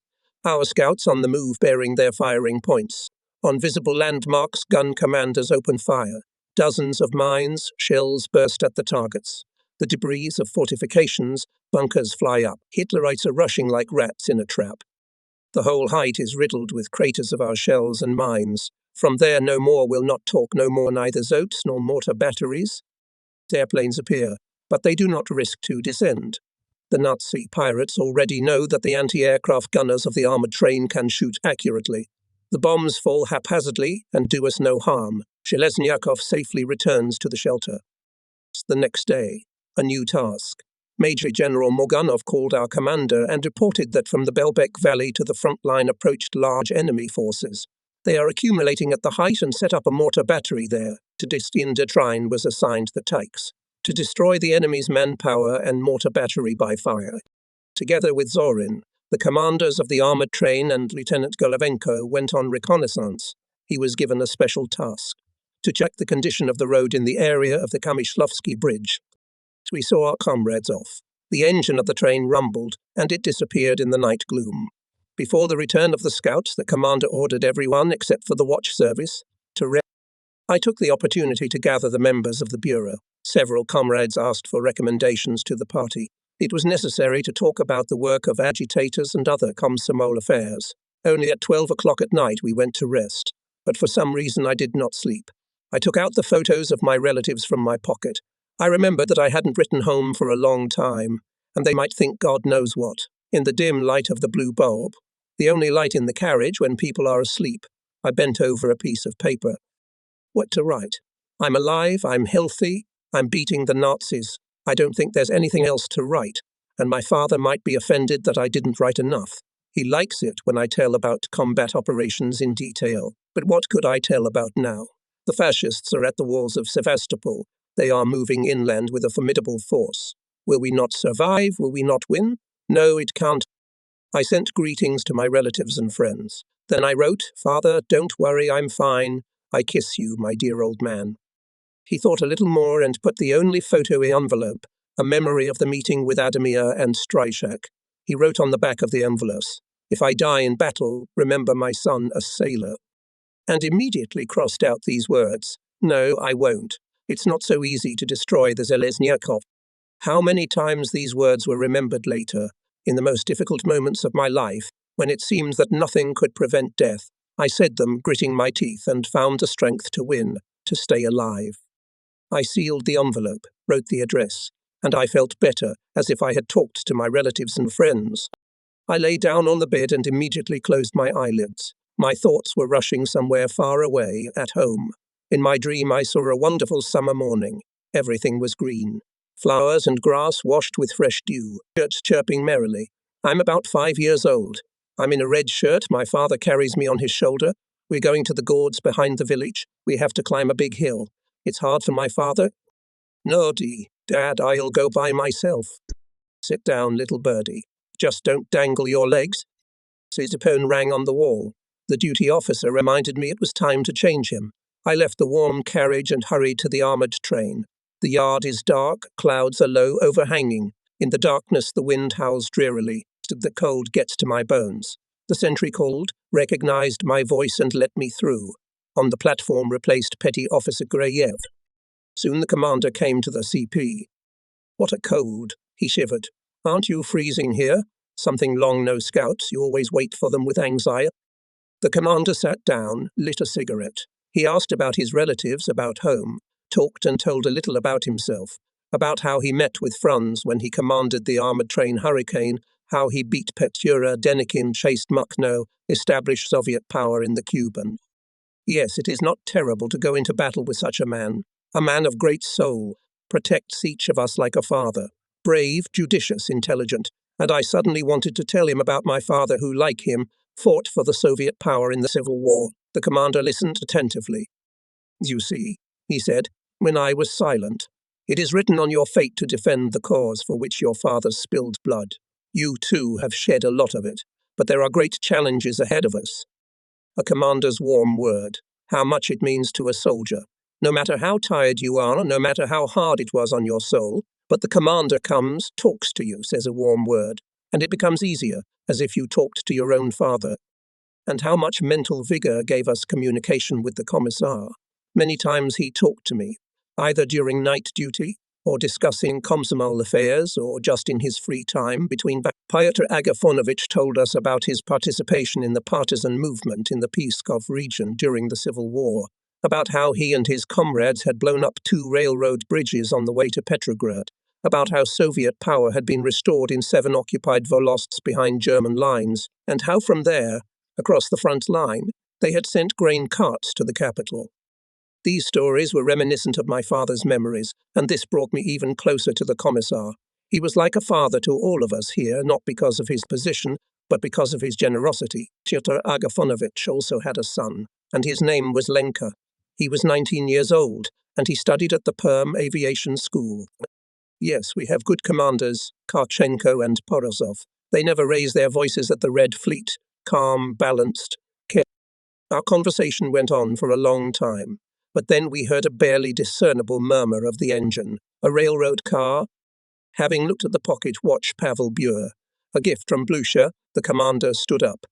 Our scouts on the move bearing their firing points. On visible landmarks, gun commanders open fire. Dozens of mines, shells burst at the targets. The debris of fortifications, bunkers fly up. Hitlerites are rushing like rats in a trap. The whole height is riddled with craters of our shells and mines. From there no more will not talk, no more neither Zotes nor mortar batteries. Airplanes appear, but they do not risk to descend. The Nazi pirates already know that the anti-aircraft gunners of the armoured train can shoot accurately. The bombs fall haphazardly and do us no harm. Zheleznyakov safely returns to the shelter. The next day, a new task. Major General Morganov called our commander and reported that from the Belbek Valley to the front line approached large enemy forces. They are accumulating at the height and set up a mortar battery there. Tadistin Detrine was assigned the Tykes, to destroy the enemy's manpower and mortar battery by fire. Together with Zorin, the commanders of the armoured train and Lieutenant Golovenko went on reconnaissance. He was given a special task, to check the condition of the road in the area of the Kamishlovsky Bridge. We saw our comrades off. The engine of the train rumbled, and it disappeared in the night gloom. Before the return of the scouts, the commander ordered everyone, except for the watch service, to rest. I took the opportunity to gather the members of the bureau. Several comrades asked for recommendations to the party. It was necessary to talk about the work of agitators and other Komsomol affairs. Only at 12 o'clock at night we went to rest, but for some reason I did not sleep. I took out the photos of my relatives from my pocket. I remembered that I hadn't written home for a long time, and they might think God knows what. In the dim light of the blue bulb, the only light in the carriage when people are asleep, I bent over a piece of paper. What to write? I'm alive, I'm healthy, I'm beating the Nazis. I don't think there's anything else to write, and my father might be offended that I didn't write enough. He likes it when I tell about combat operations in detail. But what could I tell about now? The fascists are at the walls of Sevastopol. They are moving inland with a formidable force. Will we not survive? Will we not win? No, it can't. I sent greetings to my relatives and friends. Then I wrote, "Father, don't worry, I'm fine. I kiss you, my dear old man." He thought a little more and put the only photo in the envelope, a memory of the meeting with Adamir and Strychak. He wrote on the back of the envelopes, "If I die in battle, remember my son, a sailor." And immediately crossed out these words, "No, I won't. It's not so easy to destroy the Zheleznyakov." How many times these words were remembered later, in the most difficult moments of my life, when it seemed that nothing could prevent death. I said them, gritting my teeth, and found the strength to win, to stay alive. I sealed the envelope, wrote the address, and I felt better, as if I had talked to my relatives and friends. I lay down on the bed and immediately closed my eyelids. My thoughts were rushing somewhere far away, at home. In my dream I saw a wonderful summer morning. Everything was green. Flowers and grass washed with fresh dew, birds chirping merrily. I'm about 5 years old. I'm in a red shirt, my father carries me on his shoulder. We're going to the gorge behind the village. We have to climb a big hill. It's hard for my father. "No, Dad, I'll go by myself." "Sit down, little birdie. Just don't dangle your legs." His phone rang on the wall. The duty officer reminded me it was time to change him. I left the warm carriage and hurried to the armoured train. The yard is dark, clouds are low, overhanging. In the darkness the wind howls drearily. The cold gets to my bones. The sentry called, recognized my voice and let me through. On the platform replaced Petty Officer Grayev. Soon the commander came to the CP. "What a cold," he shivered. "Aren't you freezing here? Something long no scouts, you always wait for them with anxiety." The commander sat down, lit a cigarette. He asked about his relatives, about home, talked and told a little about himself, about how he met with Franz when he commanded the armoured train Hurricane, how he beat Petyura, Denikin, chased Mukhno, established Soviet power in the Cuban. Yes, it is not terrible to go into battle with such a man of great soul, protects each of us like a father, brave, judicious, intelligent, and I suddenly wanted to tell him about my father who, like him, fought for the Soviet power in the Civil War. The commander listened attentively. "You see," he said, when I was silent, "it is written on your fate to defend the cause for which your fathers spilled blood. You, too, have shed a lot of it, but there are great challenges ahead of us." A commander's warm word, how much it means to a soldier. No matter how tired you are, no matter how hard it was on your soul, but the commander comes, talks to you, says a warm word, and it becomes easier, as if you talked to your own father. And how much mental vigour gave us communication with the commissar. Many times he talked to me, either during night duty, or discussing Komsomol affairs, or just in his free time between. Pyotr Agafonovich told us about his participation in the partisan movement in the Pskov region during the Civil War, about how he and his comrades had blown up 2 railroad bridges on the way to Petrograd, about how Soviet power had been restored in 7 occupied volosts behind German lines, and how from there, across the front line, they had sent grain carts to the capital. These stories were reminiscent of my father's memories, and this brought me even closer to the commissar. He was like a father to all of us here, not because of his position, but because of his generosity. Pyotr Agafonovich also had a son, and his name was Lenka. He was 19 years old, and he studied at the Perm Aviation School. Yes, we have good commanders, Karchenko and Porozov. They never raise their voices at the Red Fleet, calm, balanced, careful. Our conversation went on for a long time. But then we heard a barely discernible murmur of the engine, a railroad car. Having looked at the pocket watch Pavel Bure, a gift from Blucher, the commander stood up.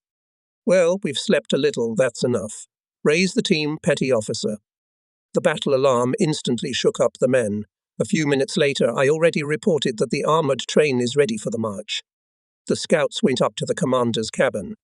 "Well, we've slept a little, that's enough. Raise the team, petty officer." The battle alarm instantly shook up the men. A few minutes later, I already reported that the armoured train is ready for the march. The scouts went up to the commander's cabin.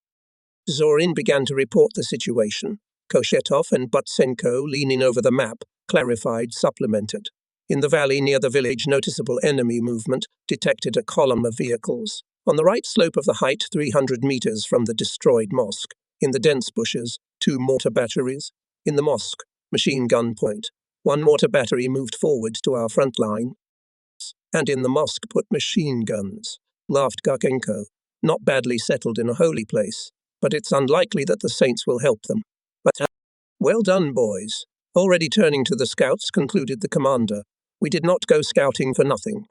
Zorin began to report the situation. Koshetov and Butsenko, leaning over the map, clarified, supplemented. In the valley near the village, noticeable enemy movement, detected a column of vehicles. On the right slope of the height, 300 meters from the destroyed mosque. In the dense bushes, 2 mortar batteries. In the mosque, machine gun point. 1 mortar battery moved forward to our front line. And in the mosque put machine guns, laughed Garkenko. Not badly settled in a holy place, but it's unlikely that the saints will help them. But well done, boys. Already turning to the scouts, concluded the commander. We did not go scouting for nothing.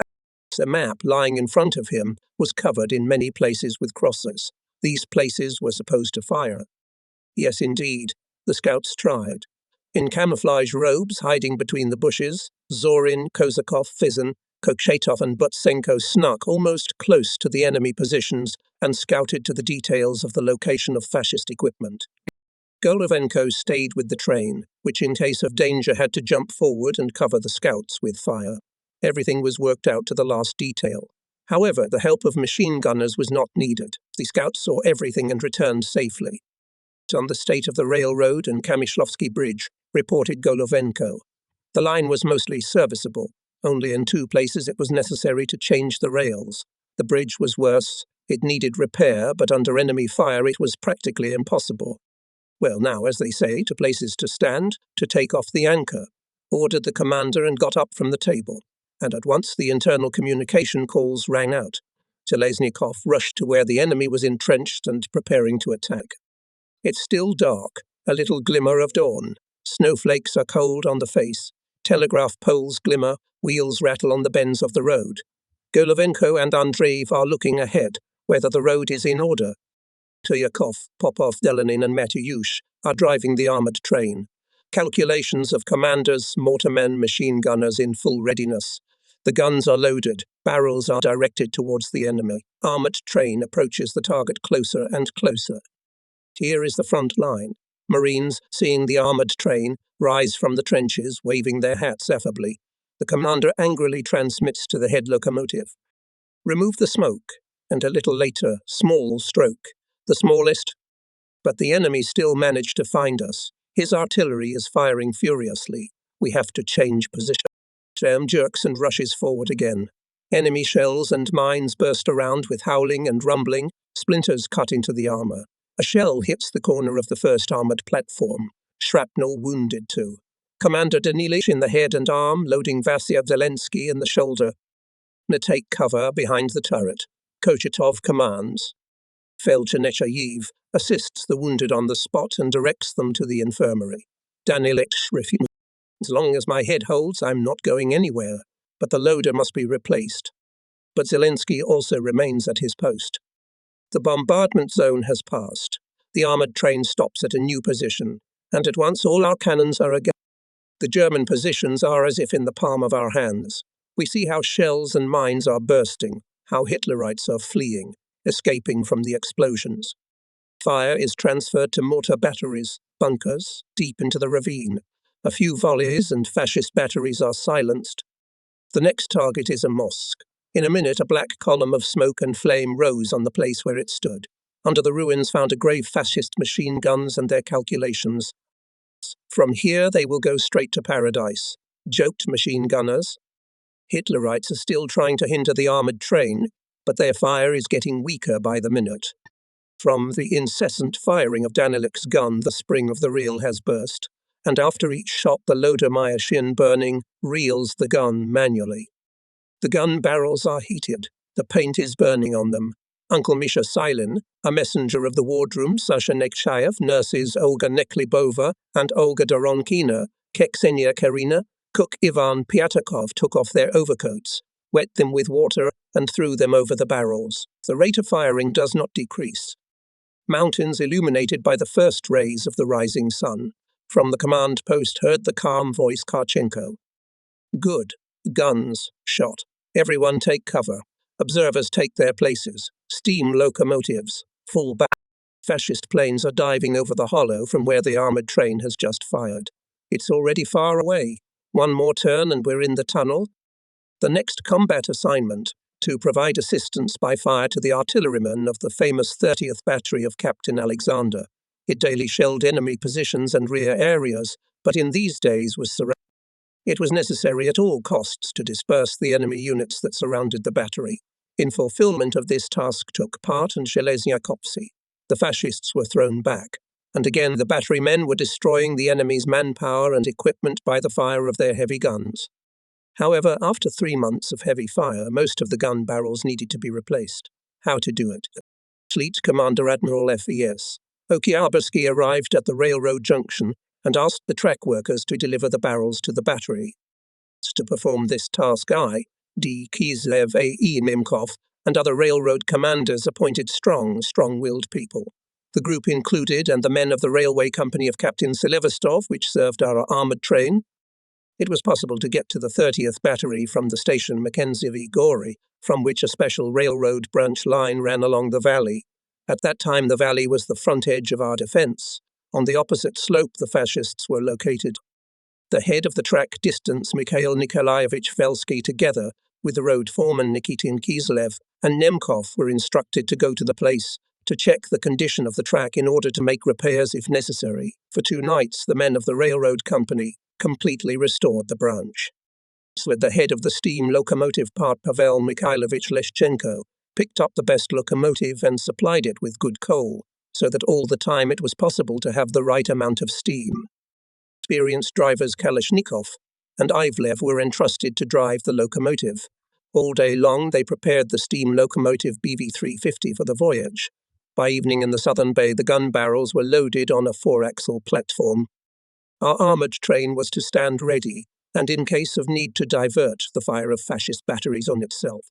A map lying in front of him was covered in many places with crosses. These places were supposed to fire. Yes, indeed, the scouts tried. In camouflage robes hiding between the bushes, Zorin, Kozakov, Fizin, Kokchetov and Butsenko snuck almost close to the enemy positions and scouted to the details of the location of fascist equipment. Golovenko stayed with the train, which in case of danger had to jump forward and cover the scouts with fire. Everything was worked out to the last detail. However, the help of machine gunners was not needed. The scouts saw everything and returned safely. On the state of the railroad and Kamishlovsky Bridge, reported Golovenko. The line was mostly serviceable. Only in 2 places it was necessary to change the rails. The bridge was worse. It needed repair, but under enemy fire it was practically impossible. Well, now, as they say, to places to stand, to take off the anchor, ordered the commander and got up from the table. And at once the internal communication calls rang out. Zeleznikov rushed to where the enemy was entrenched and preparing to attack. It's still dark, a little glimmer of dawn. Snowflakes are cold on the face. Telegraph poles glimmer, wheels rattle on the bends of the road. Golovenko and Andreev are looking ahead, whether the road is in order. Tuyakov, Popov, Delanin and Matyush are driving the armoured train. Calculations of commanders, mortarmen, machine gunners in full readiness. The guns are loaded, barrels are directed towards the enemy. Armoured train approaches the target closer and closer. Here is the front line. Marines, seeing the armoured train, rise from the trenches, waving their hats affably. The commander angrily transmits to the head locomotive. Remove the smoke, and a little later, small stroke. The smallest, but the enemy still managed to find us. His artillery is firing furiously. We have to change position. Tram jerks and rushes forward again. Enemy shells and mines burst around with howling and rumbling. Splinters cut into the armour. A shell hits the corner of the first armoured platform. Shrapnel wounded too. Commander Danilish in the head and arm, loading Vasya Zelensky in the shoulder. Take cover behind the turret. Kochetov commands. Felchanechayev assists the wounded on the spot and directs them to the infirmary. Danilish refuses. As long as my head holds, I'm not going anywhere, but the loader must be replaced. But Zelensky also remains at his post. The bombardment zone has passed. The armoured train stops at a new position, and at once all our cannons are again. The German positions are as if in the palm of our hands. We see how shells and mines are bursting, how Hitlerites are fleeing, escaping from the explosions. Fire is transferred to mortar batteries, bunkers, deep into the ravine. A few volleys and fascist batteries are silenced. The next target is a mosque. In a minute, a black column of smoke and flame rose on the place where it stood. Under the ruins found a grave fascist machine guns and their calculations. From here they will go straight to paradise. Joked machine gunners. Hitlerites are still trying to hinder the armoured train, but their fire is getting weaker by the minute. From the incessant firing of Danilich's gun, the spring of the reel has burst, and after each shot the loader Myashin burning reels the gun manually. The gun barrels are heated. The paint is burning on them. Uncle Misha Silin, a messenger of the wardroom, Sasha Nekshayev, nurses Olga Neklibova and Olga Doronkina, Keksenia Karina, cook Ivan Pyatakov took off their overcoats, wet them with water, and threw them over the barrels. The rate of firing does not decrease. Mountains illuminated by the first rays of the rising sun. From the command post heard the calm voice Karchenko. Good. Guns. Shot. Everyone take cover. Observers take their places. Steam locomotives. Full back. Fascist planes are diving over the hollow from where the armoured train has just fired. It's already far away. One more turn and we're in the tunnel. The next combat assignment, to provide assistance by fire to the artillerymen of the famous 30th Battery of Captain Alexander. It daily shelled enemy positions and rear areas, but in these days was surrounded. It was necessary at all costs to disperse the enemy units that surrounded the battery. In fulfillment of this task took part and Zheleznyakopsy. The fascists were thrown back, and again the batterymen were destroying the enemy's manpower and equipment by the fire of their heavy guns. However, after 3 months of heavy fire, most of the gun barrels needed to be replaced. How to do it? Fleet Commander Admiral F.E.S. Okyabursky arrived at the railroad junction and asked the track workers to deliver the barrels to the battery. To perform this task, I, D. Kislev A.E. Mimkov, and other railroad commanders appointed strong-willed people. The group included and the men of the railway company of Captain Silevestov, which served our armoured train. It was possible to get to the 30th Battery from the station Mackenzie-Gory, from which a special railroad branch line ran along the valley. At that time the valley was the front edge of our defence. On the opposite slope the fascists were located. The head of the track distance Mikhail Nikolaevich Felsky together with the road foreman Nikitin Kislev and Nemkov were instructed to go to the place to check the condition of the track in order to make repairs if necessary. For 2 nights the men of the railroad company completely restored the branch. With the head of the steam locomotive part Pavel Mikhailovich Leshchenko picked up the best locomotive and supplied it with good coal, so that all the time it was possible to have the right amount of steam. Experienced drivers Kalashnikov and Ivlev were entrusted to drive the locomotive. All day long they prepared the steam locomotive BV-350 for the voyage. By evening in the southern bay the gun barrels were loaded on a 4-axle platform. Our armoured train was to stand ready, and in case of need to divert the fire of fascist batteries on itself.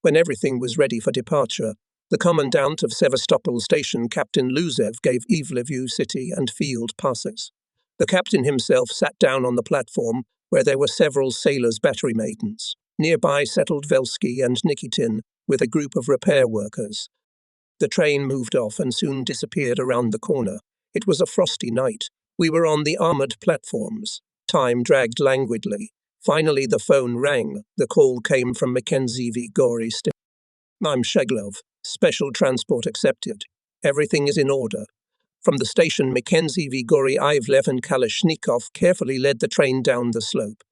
When everything was ready for departure, The commandant of Sevastopol station, Captain Luzev, gave Ivleview city and field passes. The captain himself sat down on the platform, where there were several sailors' battery maidens. Nearby settled Velsky and Nikitin, with a group of repair workers. The train moved off and soon disappeared around the corner. It was a frosty night. We were on the armoured platforms. Time dragged languidly. Finally the phone rang. The call came from Mackenzie v. Gory. I'm Sheglov. Special transport accepted. Everything is in order. From the station, Mackenzie v. Gory, Ivlev and Kalashnikov carefully led the train down the slope.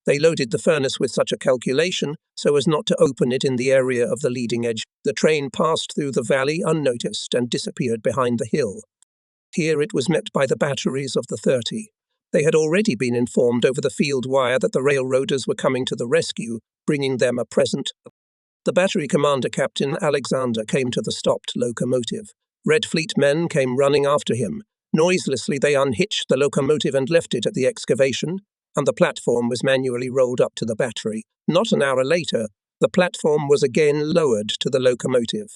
They loaded the furnace with such a calculation so as not to open it in the area of the leading edge. The train passed through the valley unnoticed and disappeared behind the hill. Here it was met by the batteries of the 30. They had already been informed over the field wire that the railroaders were coming to the rescue, bringing them a present. The battery commander, Captain Alexander, came to the stopped locomotive. Red Fleet men came running after him. Noiselessly they unhitched the locomotive and left it at the excavation, and the platform was manually rolled up to the battery. Not an hour later, the platform was again lowered to the locomotive.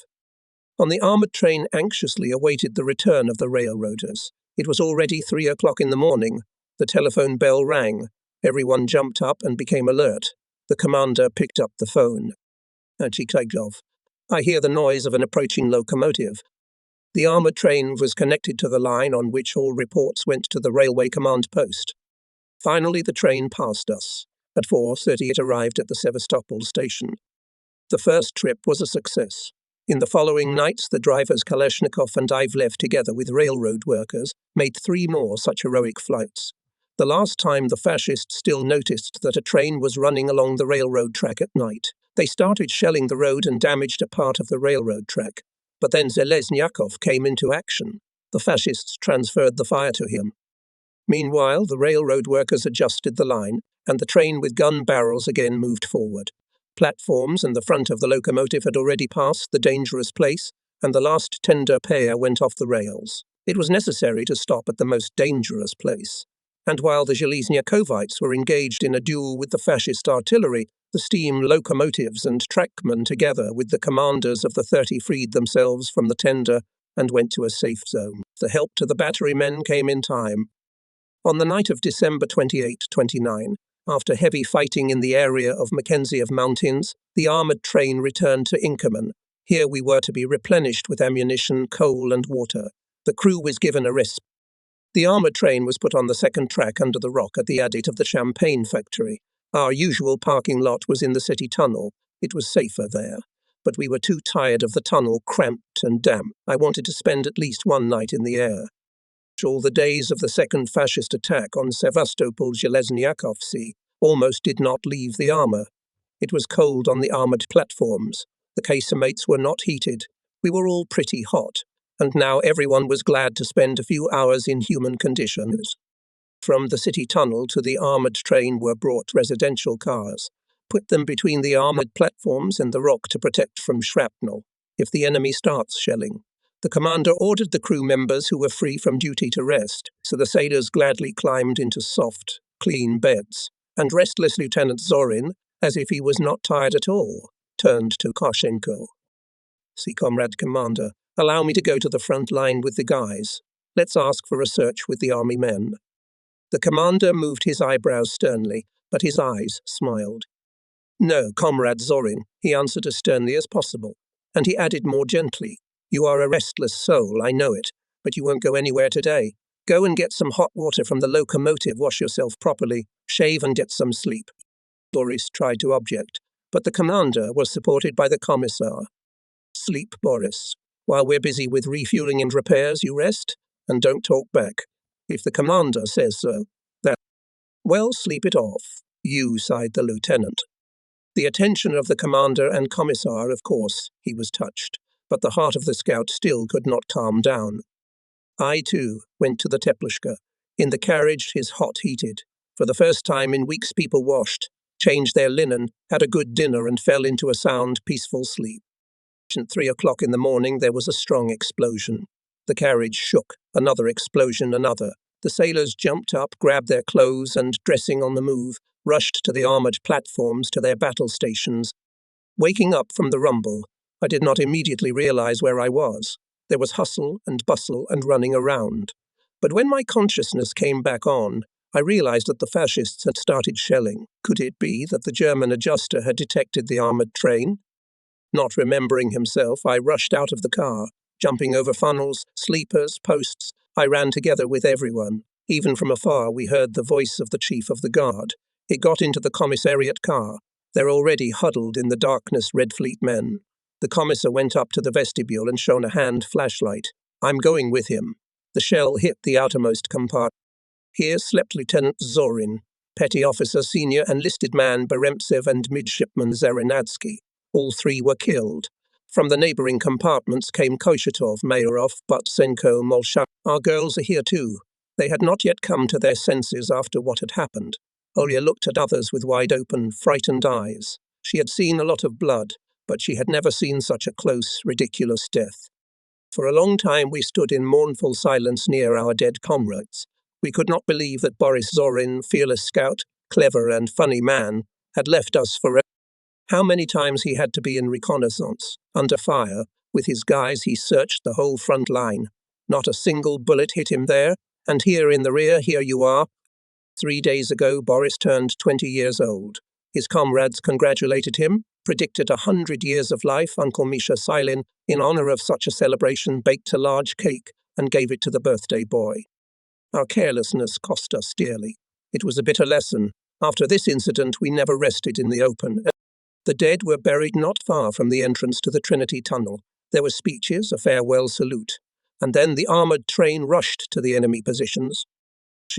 On the armoured train anxiously awaited the return of the railroaders. It was already 3 o'clock in the morning. The telephone bell rang. Everyone jumped up and became alert. The commander picked up the phone. Sheglov, I hear the noise of an approaching locomotive. The armoured train was connected to the line on which all reports went to the railway command post. Finally, the train passed us. At 4:30 it arrived at the Sevastopol station. The first trip was a success. In the following nights, the drivers Kalashnikov and Ivlev, together with railroad workers, made 3 more such heroic flights. The last time the fascists still noticed that a train was running along the railroad track at night. They started shelling the road and damaged a part of the railroad track. But then Zheleznyakov came into action. The fascists transferred the fire to him. Meanwhile, the railroad workers adjusted the line, and the train with gun barrels again moved forward. Platforms and the front of the locomotive had already passed the dangerous place, and the last tender pair went off the rails. It was necessary to stop at the most dangerous place. And while the Zhelezniakovites were engaged in a duel with the fascist artillery, the steam locomotives and trackmen, together with the commanders of the 30, freed themselves from the tender and went to a safe zone. The help to the battery men came in time. On the night of December 28-29, after heavy fighting in the area of Mackenzie Mountains, the armoured train returned to Inkerman. Here we were to be replenished with ammunition, coal and water. The crew was given a rest. The armoured train was put on the second track under the rock at the adit of the champagne factory. Our usual parking lot was in the city tunnel. It was safer there. But we were too tired of the tunnel, cramped and damp. I wanted to spend at least one night in the air. All the days of the second fascist attack on Sevastopol-Zheleznyakov almost did not leave the armour. It was cold on the armoured platforms. The casemates were not heated. We were all pretty hot. And now everyone was glad to spend a few hours in human conditions. From the city tunnel to the armoured train were brought residential cars. Put them between the armoured platforms and the rock to protect from shrapnel, if the enemy starts shelling. The commander ordered the crew members who were free from duty to rest, so the sailors gladly climbed into soft, clean beds. And restless Lieutenant Zorin, as if he was not tired at all, turned to Koshenko. See, Comrade Commander, allow me to go to the front line with the guys. Let's ask for a search with the army men. The commander moved his eyebrows sternly, but his eyes smiled. No, Comrade Zorin, he answered as sternly as possible, and he added more gently, you are a restless soul, I know it, but you won't go anywhere today. Go and get some hot water from the locomotive, wash yourself properly, shave and get some sleep. Boris tried to object, but the commander was supported by the commissar. Sleep, Boris. While we're busy with refueling and repairs, you rest, and don't talk back. If the commander says so, well, sleep it off. You, sighed the lieutenant. The attention of the commander and commissar, of course, he was touched, but the heart of the scout still could not calm down. I, too, went to the Teplushka. In the carriage, his hot heated. For the first time in weeks people washed, changed their linen, had a good dinner and fell into a sound, peaceful sleep. At 3 o'clock in the morning there was a strong explosion. The carriage shook, another explosion, another. The sailors jumped up, grabbed their clothes and, dressing on the move, rushed to the armoured platforms to their battle stations. Waking up from the rumble, I did not immediately realize where I was. There was hustle and bustle and running around. But when my consciousness came back on, I realized that the fascists had started shelling. Could it be that the German adjuster had detected the armored train? Not remembering himself, I rushed out of the car. Jumping over funnels, sleepers, posts, I ran together with everyone. Even from afar, we heard the voice of the chief of the guard. It got into the commissariat car. They're already huddled in the darkness, Red Fleet men. The commissar went up to the vestibule and shone a hand flashlight. I'm going with him. The shell hit the outermost compartment. Here slept Lieutenant Zorin, Petty Officer Senior Enlisted Man Beremtsev and Midshipman Zarinadsky. All three were killed. From the neighboring compartments came Koshetov, Mayorov, Butsenko, Molshak. Our girls are here too. They had not yet come to their senses after what had happened. Olya looked at others with wide-open, frightened eyes. She had seen a lot of blood, but she had never seen such a close, ridiculous death. For a long time we stood in mournful silence near our dead comrades. We could not believe that Boris Zorin, fearless scout, clever and funny man, had left us forever. How many times he had to be in reconnaissance, under fire. With his guys he searched the whole front line. Not a single bullet hit him there, and here in the rear, here you are. 3 days ago, Boris turned 20 years old. His comrades congratulated him, predicted 100 years of life. Uncle Misha Silin, in honor of such a celebration, baked a large cake and gave it to the birthday boy. Our carelessness cost us dearly. It was a bitter lesson. After this incident, we never rested in the open. The dead were buried not far from the entrance to the Trinity Tunnel. There were speeches, a farewell salute, and then the armoured train rushed to the enemy positions,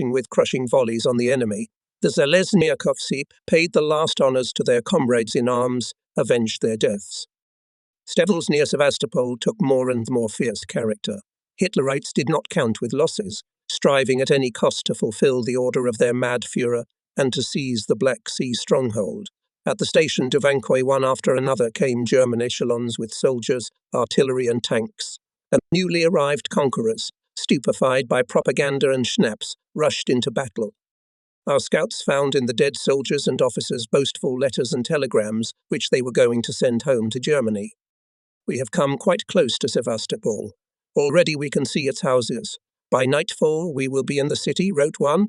with crushing volleys on the enemy. The Zalesniakovцы paid the last honours to their comrades in arms, avenged their deaths. Stevels near Sevastopol took more and more fierce character. Hitlerites did not count with losses, striving at any cost to fulfill the order of their mad Führer and to seize the Black Sea stronghold. At the station Duvankoy, one after another came German echelons with soldiers, artillery and tanks. And newly arrived conquerors, stupefied by propaganda and schnapps, rushed into battle. Our scouts found in the dead soldiers and officers boastful letters and telegrams which they were going to send home to Germany. We have come quite close to Sevastopol. Already we can see its houses. By nightfall we will be in the city, wrote one.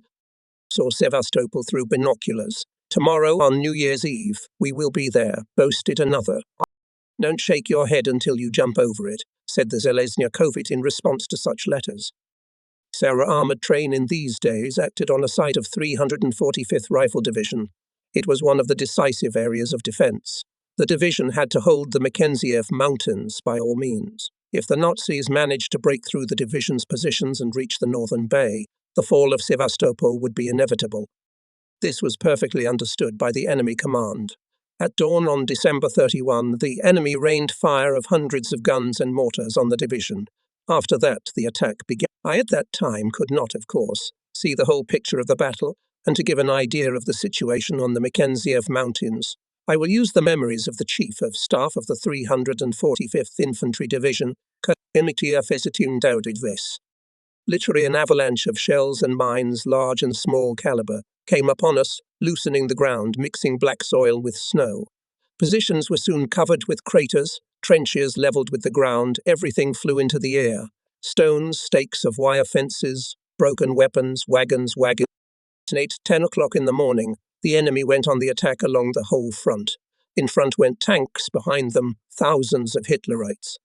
Saw Sevastopol through binoculars. Tomorrow, on New Year's Eve, we will be there, boasted another. Don't shake your head until you jump over it, said the Zalesniakovit in response to such letters. Our armoured train in these days acted on a site of 345th Rifle Division. It was one of the decisive areas of defence. The division had to hold the Mackenziev Mountains by all means. If the Nazis managed to break through the division's positions and reach the northern bay, the fall of Sevastopol would be inevitable. This was perfectly understood by the enemy command. At dawn on December 31, the enemy rained fire of hundreds of guns and mortars on the division. After that, the attack began. I at that time could not, of course, see the whole picture of the battle, and to give an idea of the situation on the Mackenziev Mountains, I will use the memories of the Chief of Staff of the 345th Infantry Division, Kamitia Fesitun Daudidves. Literally an avalanche of shells and mines, large and small caliber, came upon us, loosening the ground, mixing black soil with snow. Positions were soon covered with craters, trenches levelled with the ground, everything flew into the air. Stones, stakes of wire fences, broken weapons, wagons. At 10 o'clock in the morning, the enemy went on the attack along the whole front. In front went tanks, behind them thousands of Hitlerites.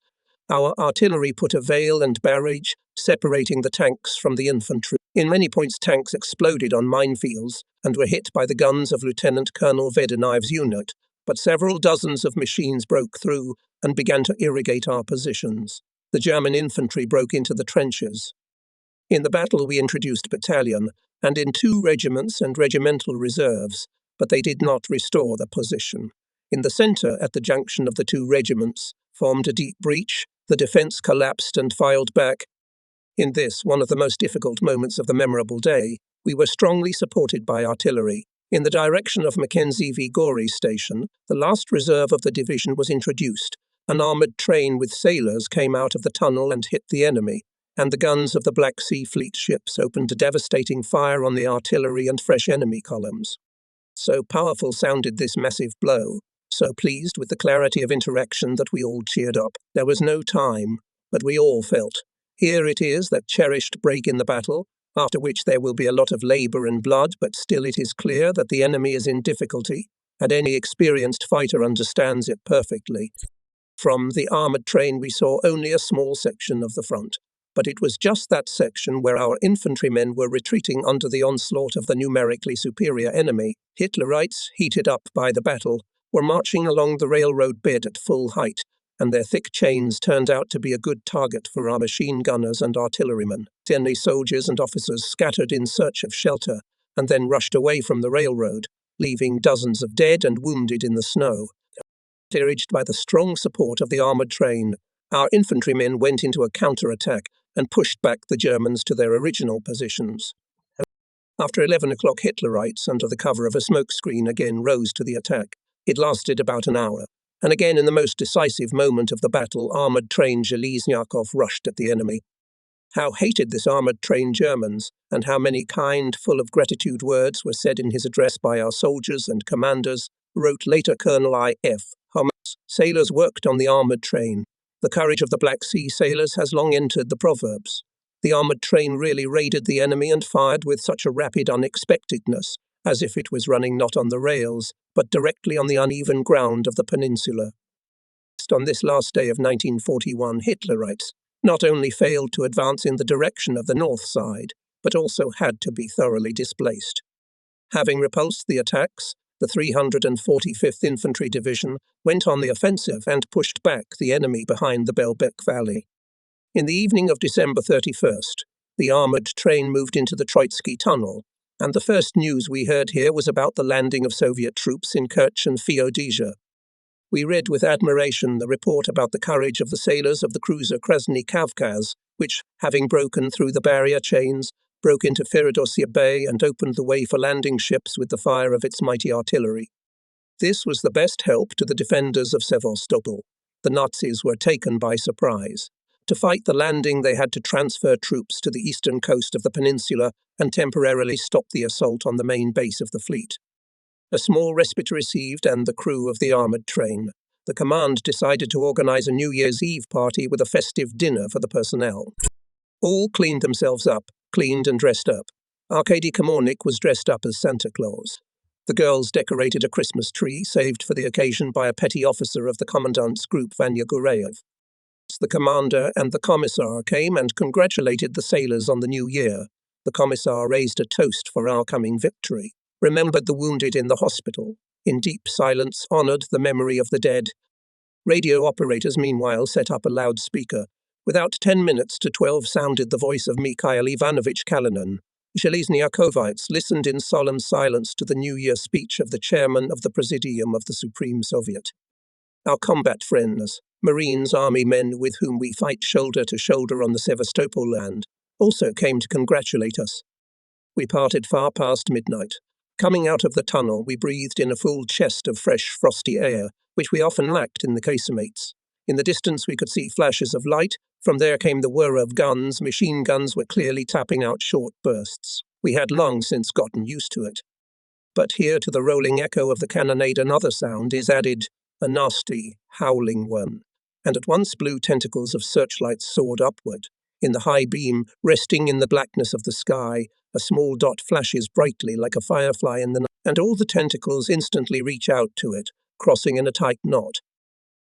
Our artillery put a veil and barrage, separating the tanks from the infantry. In many points tanks exploded on minefields and were hit by the guns of Lieutenant Colonel Vedeniev's unit, but several dozens of machines broke through and began to irrigate our positions. The German infantry broke into the trenches. In the battle we introduced battalion, and in 2 regiments and regimental reserves, but they did not restore the position. In the centre, at the junction of the 2 regiments, formed a deep breach. The defence collapsed and filed back. In this, one of the most difficult moments of the memorable day, we were strongly supported by artillery. In the direction of Mackenzie v. Gorey station, the last reserve of the division was introduced. An armoured train with sailors came out of the tunnel and hit the enemy, and the guns of the Black Sea Fleet ships opened a devastating fire on the artillery and fresh enemy columns. So powerful sounded this massive blow, so pleased with the clarity of interaction that we all cheered up. There was no time, but we all felt, here it is, that cherished break in the battle, after which there will be a lot of labour and blood, but still it is clear that the enemy is in difficulty, and any experienced fighter understands it perfectly. From the armoured train we saw only a small section of the front, but it was just that section where our infantrymen were retreating under the onslaught of the numerically superior enemy. Hitlerites, heated up by the battle, were marching along the railroad bed at full height, and their thick chains turned out to be a good target for our machine gunners and artillerymen. Enemy soldiers and officers scattered in search of shelter, and then rushed away from the railroad, leaving dozens of dead and wounded in the snow. Encouraged by the strong support of the armoured train, our infantrymen went into a counter-attack and pushed back the Germans to their original positions. After 11 o'clock, Hitlerites, under the cover of a smokescreen, again rose to the attack. It lasted about an hour, and again in the most decisive moment of the battle, armoured train Zheleznyakov rushed at the enemy. How hated this armoured train Germans, and how many kind, full of gratitude words were said in his address by our soldiers and commanders, wrote later Colonel I.F. Hummels. Sailors worked on the armoured train. The courage of the Black Sea sailors has long entered the proverbs. The armoured train really raided the enemy and fired with such a rapid unexpectedness, as if it was running not on the rails, but directly on the uneven ground of the peninsula. On this last day of 1941, Hitlerites not only failed to advance in the direction of the north side, but also had to be thoroughly displaced. Having repulsed the attacks, the 345th Infantry Division went on the offensive and pushed back the enemy behind the Belbek Valley. In the evening of December 31st, the armoured train moved into the Troitsky Tunnel, and the first news we heard here was about the landing of Soviet troops in Kerch and Feodesia. We read with admiration the report about the courage of the sailors of the cruiser Krasny Kavkaz, which, having broken through the barrier chains, broke into Feodosia Bay and opened the way for landing ships with the fire of its mighty artillery. This was the best help to the defenders of Sevastopol. The Nazis were taken by surprise. To fight the landing, they had to transfer troops to the eastern coast of the peninsula and temporarily stop the assault on the main base of the fleet. A small respite received and the crew of the armoured train. The command decided to organise a New Year's Eve party with a festive dinner for the personnel. All cleaned themselves up, cleaned and dressed up. Arkady Kamornik was dressed up as Santa Claus. The girls decorated a Christmas tree, saved for the occasion by a petty officer of the commandant's group, Vanya Gureyev. The commander and the commissar came and congratulated the sailors on the new year. The commissar raised a toast for our coming victory, remembered the wounded in the hospital, in deep silence honoured the memory of the dead. Radio operators, meanwhile, set up a loudspeaker. Without 10 minutes to 12 sounded the voice of Mikhail Ivanovich Kalinin. Zhelezniakovites listened in solemn silence to the New Year speech of the chairman of the Presidium of the Supreme Soviet. Our combat friends, Marines, army men with whom we fight shoulder to shoulder on the Sevastopol land, also came to congratulate us. We parted far past midnight. Coming out of the tunnel, we breathed in a full chest of fresh, frosty air, which we often lacked in the casemates. In the distance we could see flashes of light. From there came the whir of guns. Machine guns were clearly tapping out short bursts. We had long since gotten used to it. But here to the rolling echo of the cannonade another sound is added, a nasty, howling one, and at once blue tentacles of searchlights soared upward. In the high beam, resting in the blackness of the sky, a small dot flashes brightly like a firefly in the night, and all the tentacles instantly reach out to it, crossing in a tight knot.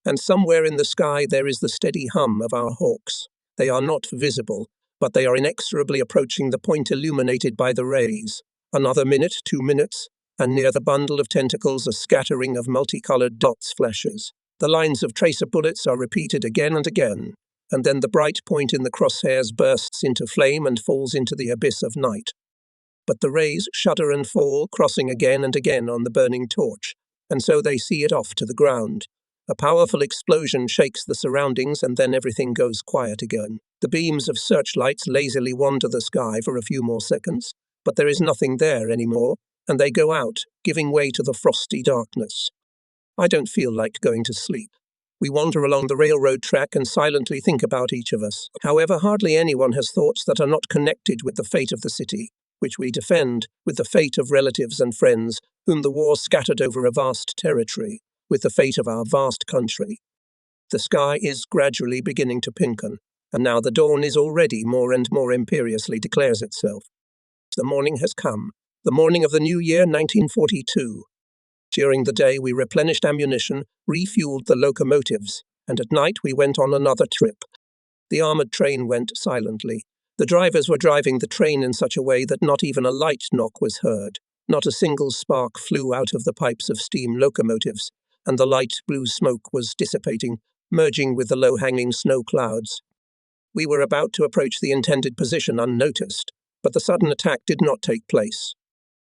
And somewhere in the sky there is the steady hum of our hawks. They are not visible, but they are inexorably approaching the point illuminated by the rays. Another minute, 2 minutes, and near the bundle of tentacles a scattering of multicolored dots flashes. The lines of tracer bullets are repeated again and again, and then the bright point in the crosshairs bursts into flame and falls into the abyss of night. But the rays shudder and fall, crossing again and again on the burning torch, and so they see it off to the ground. A powerful explosion shakes the surroundings, and then everything goes quiet again. The beams of searchlights lazily wander the sky for a few more seconds, but there is nothing there anymore, and they go out, giving way to the frosty darkness. I don't feel like going to sleep. We wander along the railroad track and silently think about each of us. However, hardly anyone has thoughts that are not connected with the fate of the city, which we defend, with the fate of relatives and friends, whom the war scattered over a vast territory. with the fate of our vast country. The sky is gradually beginning to pinken, and now the dawn is already more and more imperiously declares itself. The morning has come, the morning of the new year 1942. During the day we replenished ammunition, refueled the locomotives, and at night we went on another trip. The armoured train went silently. The drivers were driving the train in such a way that not even a light knock was heard. Not a single spark flew out of the pipes of steam locomotives, and the light blue smoke was dissipating, merging with the low-hanging snow clouds. We were about to approach the intended position unnoticed, but the sudden attack did not take place.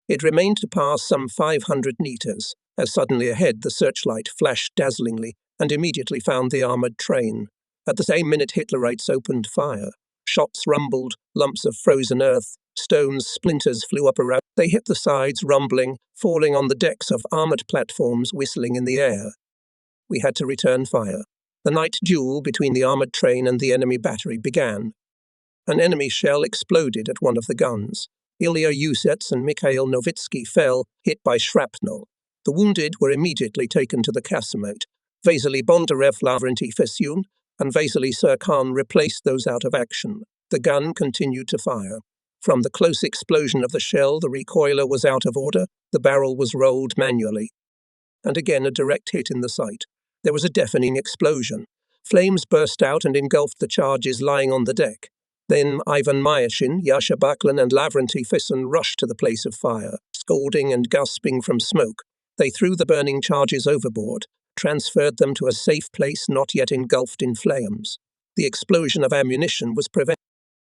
It remained to pass some 500 meters, as suddenly ahead the searchlight flashed dazzlingly and immediately found the armoured train. At the same minute Hitlerites opened fire. Shots rumbled, lumps of frozen earth, stones, splinters flew up around. They hit the sides, rumbling, falling on the decks of armoured platforms, whistling in the air. We had to return fire. The night duel between the armoured train and the enemy battery began. An enemy shell exploded at one of the guns. Ilya Usets and Mikhail Novitsky fell, hit by shrapnel. The wounded were immediately taken to the casemate. Vasily Bondarev, Lavrentiy Fesyun, and Vasily Serkan replaced those out of action. The gun continued to fire. From the close explosion of the shell, the recoiler was out of order, the barrel was rolled manually. And again a direct hit in the sight. There was a deafening explosion. Flames burst out and engulfed the charges lying on the deck. Then Ivan Myashin, Yasha Baklin, and Lavrentiy Fesyun rushed to the place of fire. Scalding and gasping from smoke, they threw the burning charges overboard, transferred them to a safe place not yet engulfed in flames. The explosion of ammunition was prevented,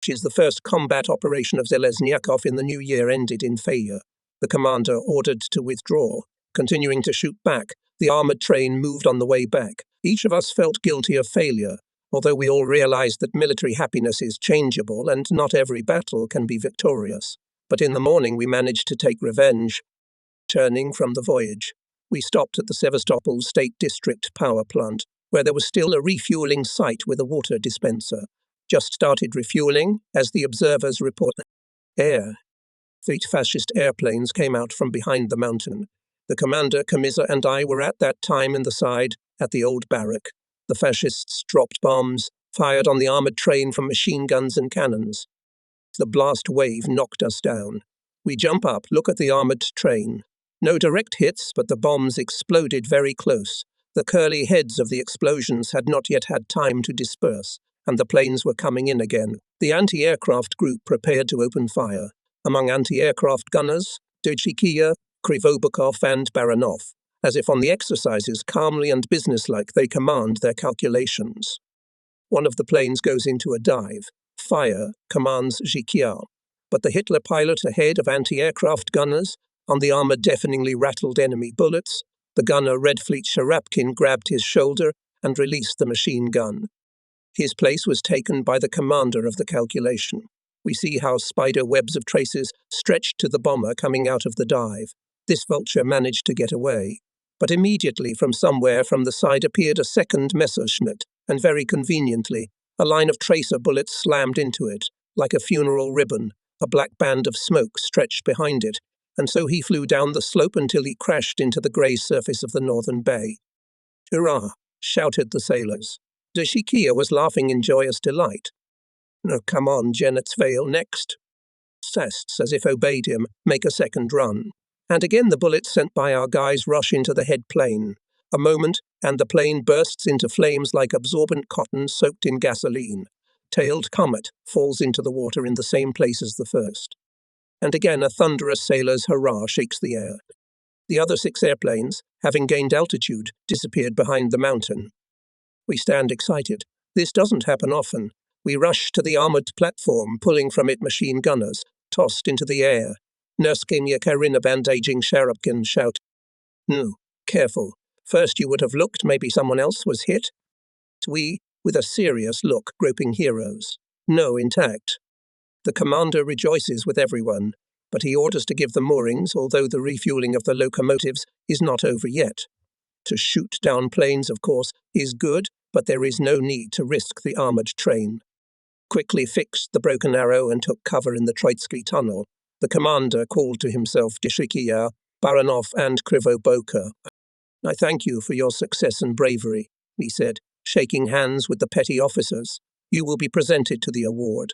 which is the first combat operation of Zheleznyakov in the new year ended in failure. The commander ordered to withdraw. Continuing to shoot back, the armoured train moved on the way back. Each of us felt guilty of failure, although we all realized that military happiness is changeable and not every battle can be victorious. But in the morning we managed to take revenge. Returning from the voyage, we stopped at the Sevastopol State District power plant, where there was still a refueling site with a water dispenser. Just started refueling, as the observers reported. Fleet fascist airplanes came out from behind the mountain. The commander, Kamisa, and I were at that time in the side, at the old barrack. The fascists dropped bombs, fired on the armoured train from machine guns and cannons. The blast wave knocked us down. We jump up, look at the armoured train. No direct hits, but the bombs exploded very close. The curly heads of the explosions had not yet had time to disperse, and the planes were coming in again. The anti-aircraft group prepared to open fire. Among anti-aircraft gunners, Dochikia, Krivobukov, and Baranov. As if on the exercises, calmly and businesslike, they command their calculations. One of the planes goes into a dive. Fire, commands Zhikia. But the Hitler pilot ahead of anti-aircraft gunners, on the armor deafeningly rattled enemy bullets, the gunner Red Fleet Sharapkin grabbed his shoulder and released the machine gun. His place was taken by the commander of the calculation. We see how spider webs of traces stretched to the bomber coming out of the dive. This vulture managed to get away. But immediately from somewhere from the side appeared a second Messerschmitt, and very conveniently, a line of tracer bullets slammed into it, like a funeral ribbon. A black band of smoke stretched behind it, and so he flew down the slope until he crashed into the grey surface of the northern bay. "Hurrah!" shouted the sailors. Deshikia was laughing in joyous delight. "No, come on, Genetsvale, next." Sests, as if obeyed him, make a second run. And again the bullets sent by our guys rush into the head plane. A moment, and the plane bursts into flames like absorbent cotton soaked in gasoline. Tailed comet falls into the water in the same place as the first. And again a thunderous sailor's hurrah shakes the air. The other 6 airplanes, having gained altitude, disappeared behind the mountain. We stand excited. This doesn't happen often. We rush to the armoured platform, pulling from it machine gunners, tossed into the air. Nurse Kemia Karina bandaging Sharapkin shout, "No, careful. First you would have looked, maybe someone else was hit." We, with a serious look, groping heroes. No, intact. The commander rejoices with everyone, but he orders to give the moorings, although the refueling of the locomotives is not over yet. To shoot down planes, of course, is good, but there is no need to risk the armoured train. Quickly fixed the broken arrow and took cover in the Troitsky tunnel. The commander called to himself Deshikia, Baranov, and Krivoboka. I thank you for your success and bravery, he said, shaking hands with the petty officers. You will be presented to the award.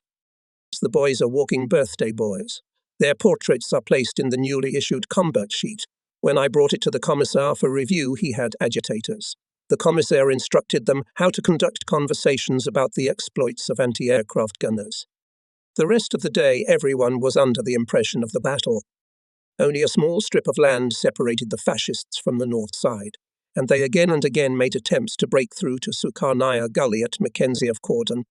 The boys are walking birthday boys. Their portraits are placed in the newly issued combat sheet. When I brought it to the commissar for review, he had agitators. The commissar instructed them how to conduct conversations about the exploits of anti-aircraft gunners. The rest of the day, everyone was under the impression of the battle. Only a small strip of land separated the fascists from the north side, and they again and again made attempts to break through to Sukarnaya Gully at Mackenzie of Cordon.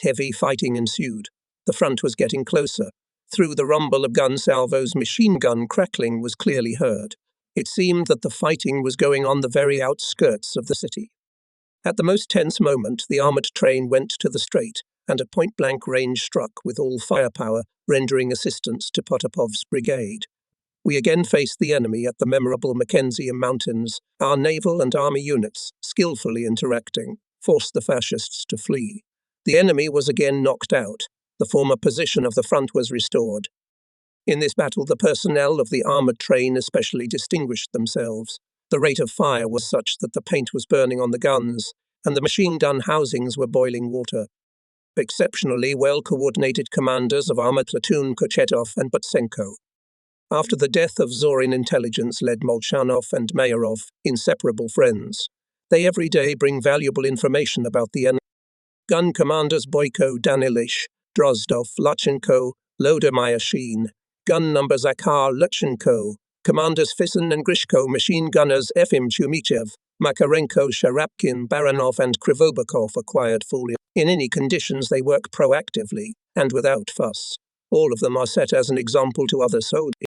Heavy fighting ensued. The front was getting closer. Through the rumble of gun salvos, machine gun crackling was clearly heard. It seemed that the fighting was going on the very outskirts of the city. At the most tense moment, the armoured train went to the straight, and at point-blank range struck with all firepower, rendering assistance to Potapov's brigade. We again faced the enemy at the memorable Mackenzie Mountains. Our naval and army units, skillfully interacting, forced the fascists to flee. The enemy was again knocked out. The former position of the front was restored. In this battle, the personnel of the armoured train especially distinguished themselves. The rate of fire was such that the paint was burning on the guns, and the machine gun housings were boiling water. Exceptionally well-coordinated commanders of armoured platoon Kochetov and Butsenko. After the death of Zorin, intelligence led Molchanov and Mayarov, inseparable friends. They every day bring valuable information about the enemy. Gun commanders Boyko, Danilish, Drozdov, Lutchenko, Loder-Myashin. Gun number Zakhar Lutchenko. Commanders Fisin and Grishko. Machine gunners Efim Chumichev, Makarenko, Sharapkin, Baranov and Krivobakov acquired fully. In any conditions they work proactively and without fuss. All of them are set as an example to other soldiers.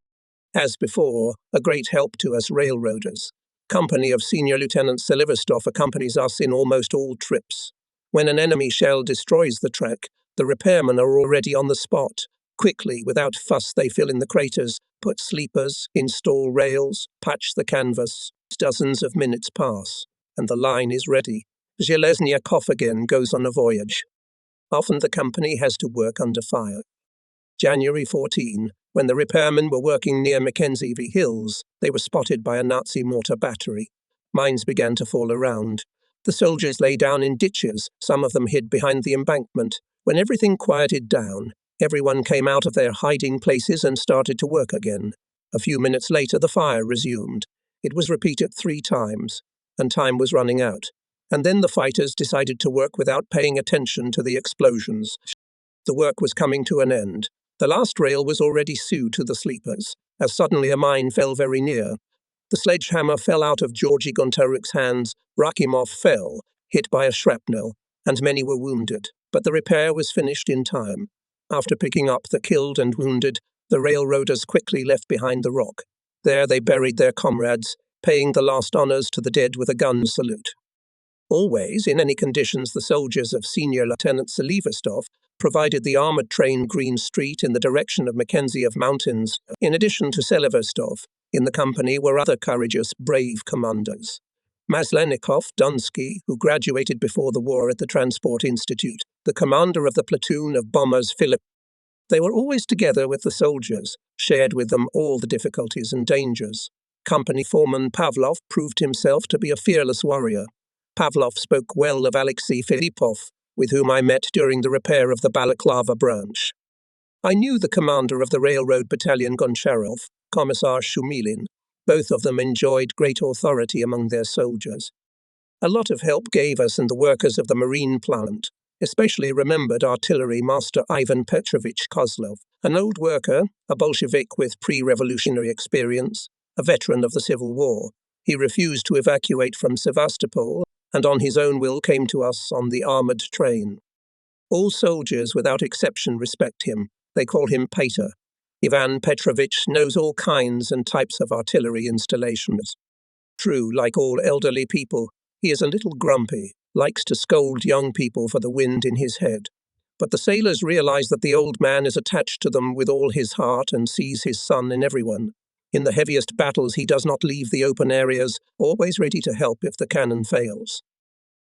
As before, a great help to us railroaders. Company of Senior Lieutenant Selivastov accompanies us in almost all trips. When an enemy shell destroys the track, the repairmen are already on the spot. Quickly, without fuss, they fill in the craters, put sleepers, install rails, patch the canvas. Dozens of minutes pass, and the line is ready. Zheleznyakov again goes on a voyage. Often the company has to work under fire. January 14, when the repairmen were working near Mackenzie Hills, they were spotted by a Nazi mortar battery. Mines began to fall around. The soldiers lay down in ditches, some of them hid behind the embankment. When everything quieted down, everyone came out of their hiding places and started to work again. A few minutes later, the fire resumed. It was repeated 3 times, and time was running out. And then the fighters decided to work without paying attention to the explosions. The work was coming to an end. The last rail was already sewed to the sleepers, as suddenly a mine fell very near. The sledgehammer fell out of Georgy Gontaruk's hands. Rakimov fell, hit by a shrapnel, and many were wounded, but the repair was finished in time. After picking up the killed and wounded, the railroaders quickly left behind the rock. There they buried their comrades, paying the last honours to the dead with a gun salute. Always, in any conditions, the soldiers of Senior Lieutenant Selivastov provided the armoured train Green Street in the direction of Mackenzie of Mountains. In addition to Selivastov, in the company were other courageous, brave commanders. Maslenikov, Dunsky, who graduated before the war at the Transport Institute, the commander of the platoon of bombers Philip. They were always together with the soldiers, shared with them all the difficulties and dangers. Company foreman Pavlov proved himself to be a fearless warrior. Pavlov spoke well of Alexei Filipov, with whom I met during the repair of the Balaklava branch. I knew the commander of the railroad battalion Goncharov, Commissar Shumilin. Both of them enjoyed great authority among their soldiers. A lot of help gave us and the workers of the marine plant, especially remembered artillery master Ivan Petrovich Kozlov, an old worker, a Bolshevik with pre-revolutionary experience, a veteran of the Civil War. He refused to evacuate from Sevastopol and on his own will came to us on the armoured train. All soldiers without exception respect him. They call him Pater. Ivan Petrovich knows all kinds and types of artillery installations. True, like all elderly people, he is a little grumpy, likes to scold young people for the wind in his head. But the sailors realize that the old man is attached to them with all his heart and sees his son in everyone. In the heaviest battles he does not leave the open areas, always ready to help if the cannon fails.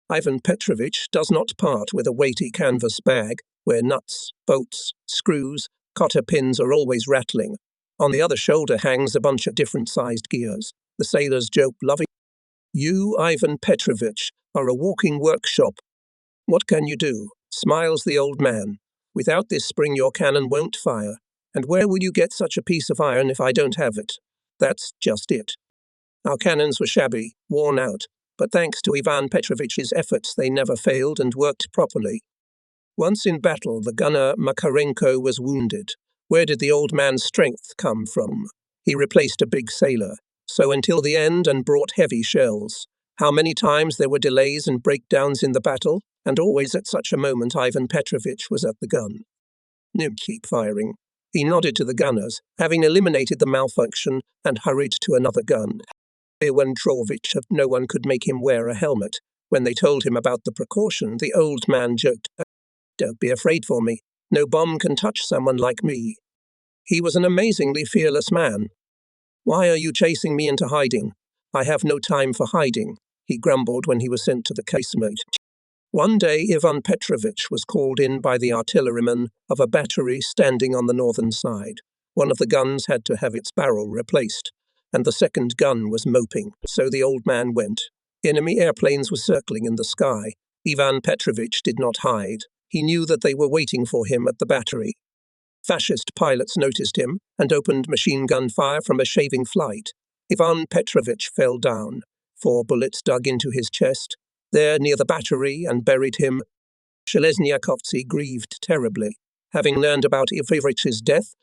Ivan Petrovich does not part with a weighty canvas bag, where nuts, bolts, screws, cotter pins are always rattling. On the other shoulder hangs a bunch of different-sized gears. The sailors joke lovingly. You, Ivan Petrovich, are a walking workshop. What can you do? Smiles the old man. Without this spring your cannon won't fire. And where will you get such a piece of iron if I don't have it? That's just it. Our cannons were shabby, worn out, but thanks to Ivan Petrovich's efforts they never failed and worked properly. Once in battle, the gunner Makarenko was wounded. Where did the old man's strength come from? He replaced a big sailor, so until the end and brought heavy shells. How many times there were delays and breakdowns in the battle, and always at such a moment Ivan Petrovich was at the gun. No, keep firing. He nodded to the gunners, having eliminated the malfunction, and hurried to another gun. When Drovich, no one could make him wear a helmet. When they told him about the precaution, the old man joked, "Don't be afraid for me. No bomb can touch someone like me." He was an amazingly fearless man. "Why are you chasing me into hiding? I have no time for hiding," he grumbled when he was sent to the casemate. One day Ivan Petrovich was called in by the artilleryman of a battery standing on the northern side. One of the guns had to have its barrel replaced, and the second gun was moping, so the old man went. Enemy airplanes were circling in the sky. Ivan Petrovich did not hide. He knew that they were waiting for him at the battery. Fascist pilots noticed him and opened machine gun fire from a shaving flight. Ivan Petrovich fell down. 4 bullets dug into his chest, there near the battery, and buried him. Shelezniakovtsy grieved terribly. Having learned about Ivanovich's death,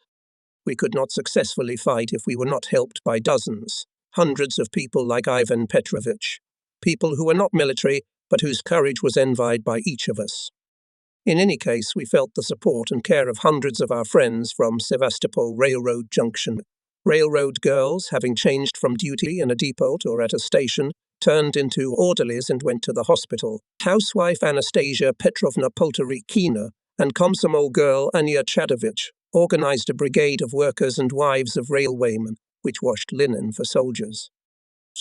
we could not successfully fight if we were not helped by dozens, hundreds of people like Ivan Petrovich, people who were not military, but whose courage was envied by each of us. In any case, we felt the support and care of hundreds of our friends from Sevastopol Railroad Junction. Railroad girls, having changed from duty in a depot or at a station, turned into orderlies and went to the hospital. Housewife Anastasia Petrovna Poltorikina and Komsomol girl Anya Chadovich organized a brigade of workers and wives of railwaymen, which washed linen for soldiers.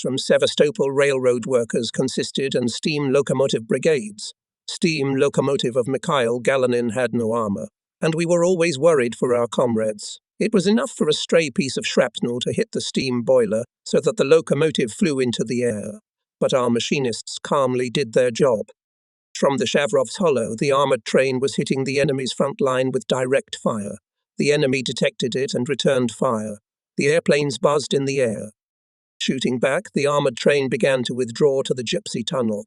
From Sevastopol railroad workers consisted and steam locomotive brigades. Steam locomotive of Mikhail Galanin had no armor, and we were always worried for our comrades. It was enough for a stray piece of shrapnel to hit the steam boiler so that the locomotive flew into the air, but our machinists calmly did their job. From the Shavrov's Hollow, the armored train was hitting the enemy's front line with direct fire. The enemy detected it and returned fire. The airplanes buzzed in the air. Shooting back, the armored train began to withdraw to the Gypsy Tunnel.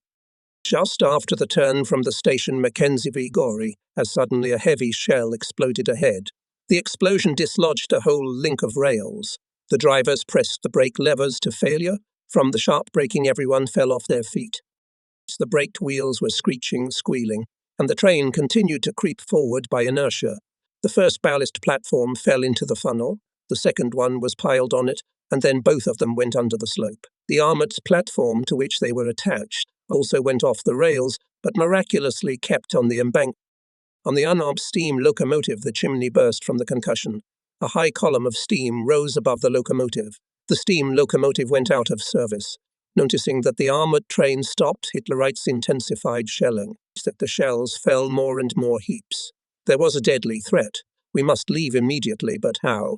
Just after the turn from the station Mackenzie v. Gory, as suddenly a heavy shell exploded ahead. The explosion dislodged a whole link of rails. The drivers pressed the brake levers to failure. From the sharp braking, everyone fell off their feet. The braked wheels were screeching, squealing, and the train continued to creep forward by inertia. The first ballast platform fell into the funnel, the second one was piled on it, and then both of them went under the slope. The armoured platform to which they were attached also went off the rails, but miraculously kept on the embankment. On the unarmed steam locomotive, the chimney burst from the concussion. A high column of steam rose above the locomotive. The steam locomotive went out of service. Noticing that the armoured train stopped, Hitlerites intensified shelling, that the shells fell more and more heaps. There was a deadly threat. We must leave immediately, but how?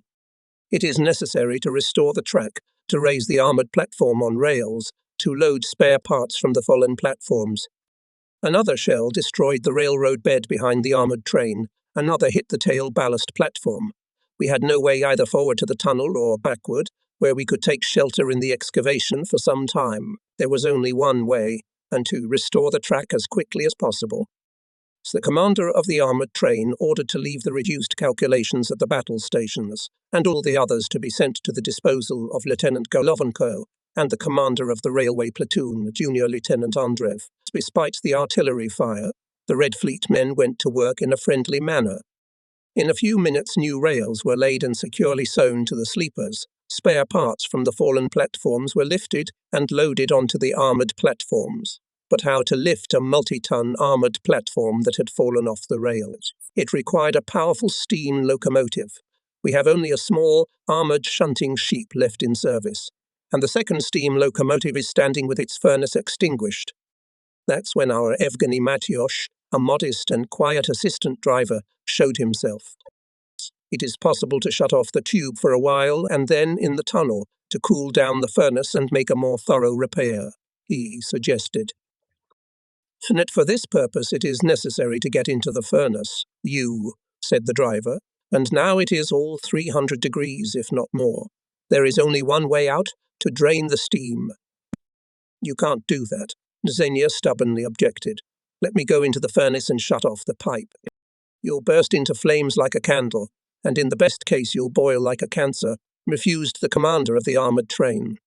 It is necessary to restore the track, to raise the armoured platform on rails, to load spare parts from the fallen platforms. Another shell destroyed the railroad bed behind the armoured train. Another hit the tail ballast platform. We had no way either forward to the tunnel or backward, where we could take shelter in the excavation for some time. There was only one way, and to restore the track as quickly as possible. So the commander of the armoured train ordered to leave the reduced calculations at the battle stations, and all the others to be sent to the disposal of Lieutenant Golovenko and the commander of the railway platoon, Junior Lieutenant Andreev. Despite the artillery fire, the Red Fleet men went to work in a friendly manner. In a few minutes, new rails were laid and securely sewn to the sleepers. Spare parts from the fallen platforms were lifted and loaded onto the armoured platforms. But how to lift a multi-ton armoured platform that had fallen off the rails? It required a powerful steam locomotive. We have only a small, armoured shunting sheep left in service, and the second steam locomotive is standing with its furnace extinguished. That's when our Evgeny Matyosh, a modest and quiet assistant driver, showed himself. It is possible to shut off the tube for a while and then, in the tunnel, to cool down the furnace and make a more thorough repair. he suggested. For this purpose it is necessary to get into the furnace, said the driver, and now it is all 300 degrees, if not more. There is only one way out, to drain the steam. You can't do that, Xenia stubbornly objected. Let me go into the furnace and shut off the pipe. You'll burst into flames like a candle, and in the best case you'll boil like a cancer, refused the commander of the armoured train.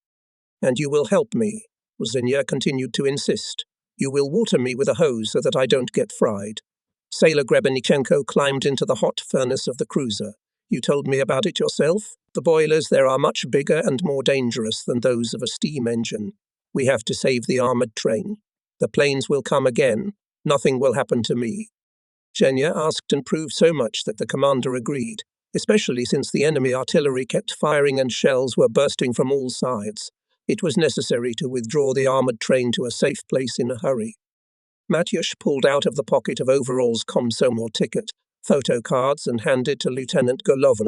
And you will help me, Xenia continued to insist. You will water me with a hose so that I don't get fried. Sailor Grebenichenko climbed into the hot furnace of the cruiser. You told me about it yourself. The boilers there are much bigger and more dangerous than those of a steam engine. We have to save the armoured train. The planes will come again. Nothing will happen to me. Xenia asked and proved so much that the commander agreed, especially since the enemy artillery kept firing and shells were bursting from all sides. It was necessary to withdraw the armoured train to a safe place in a hurry. Matyush pulled out of the pocket of overalls Komsomol ticket, photo cards, and handed to Lieutenant Golovin.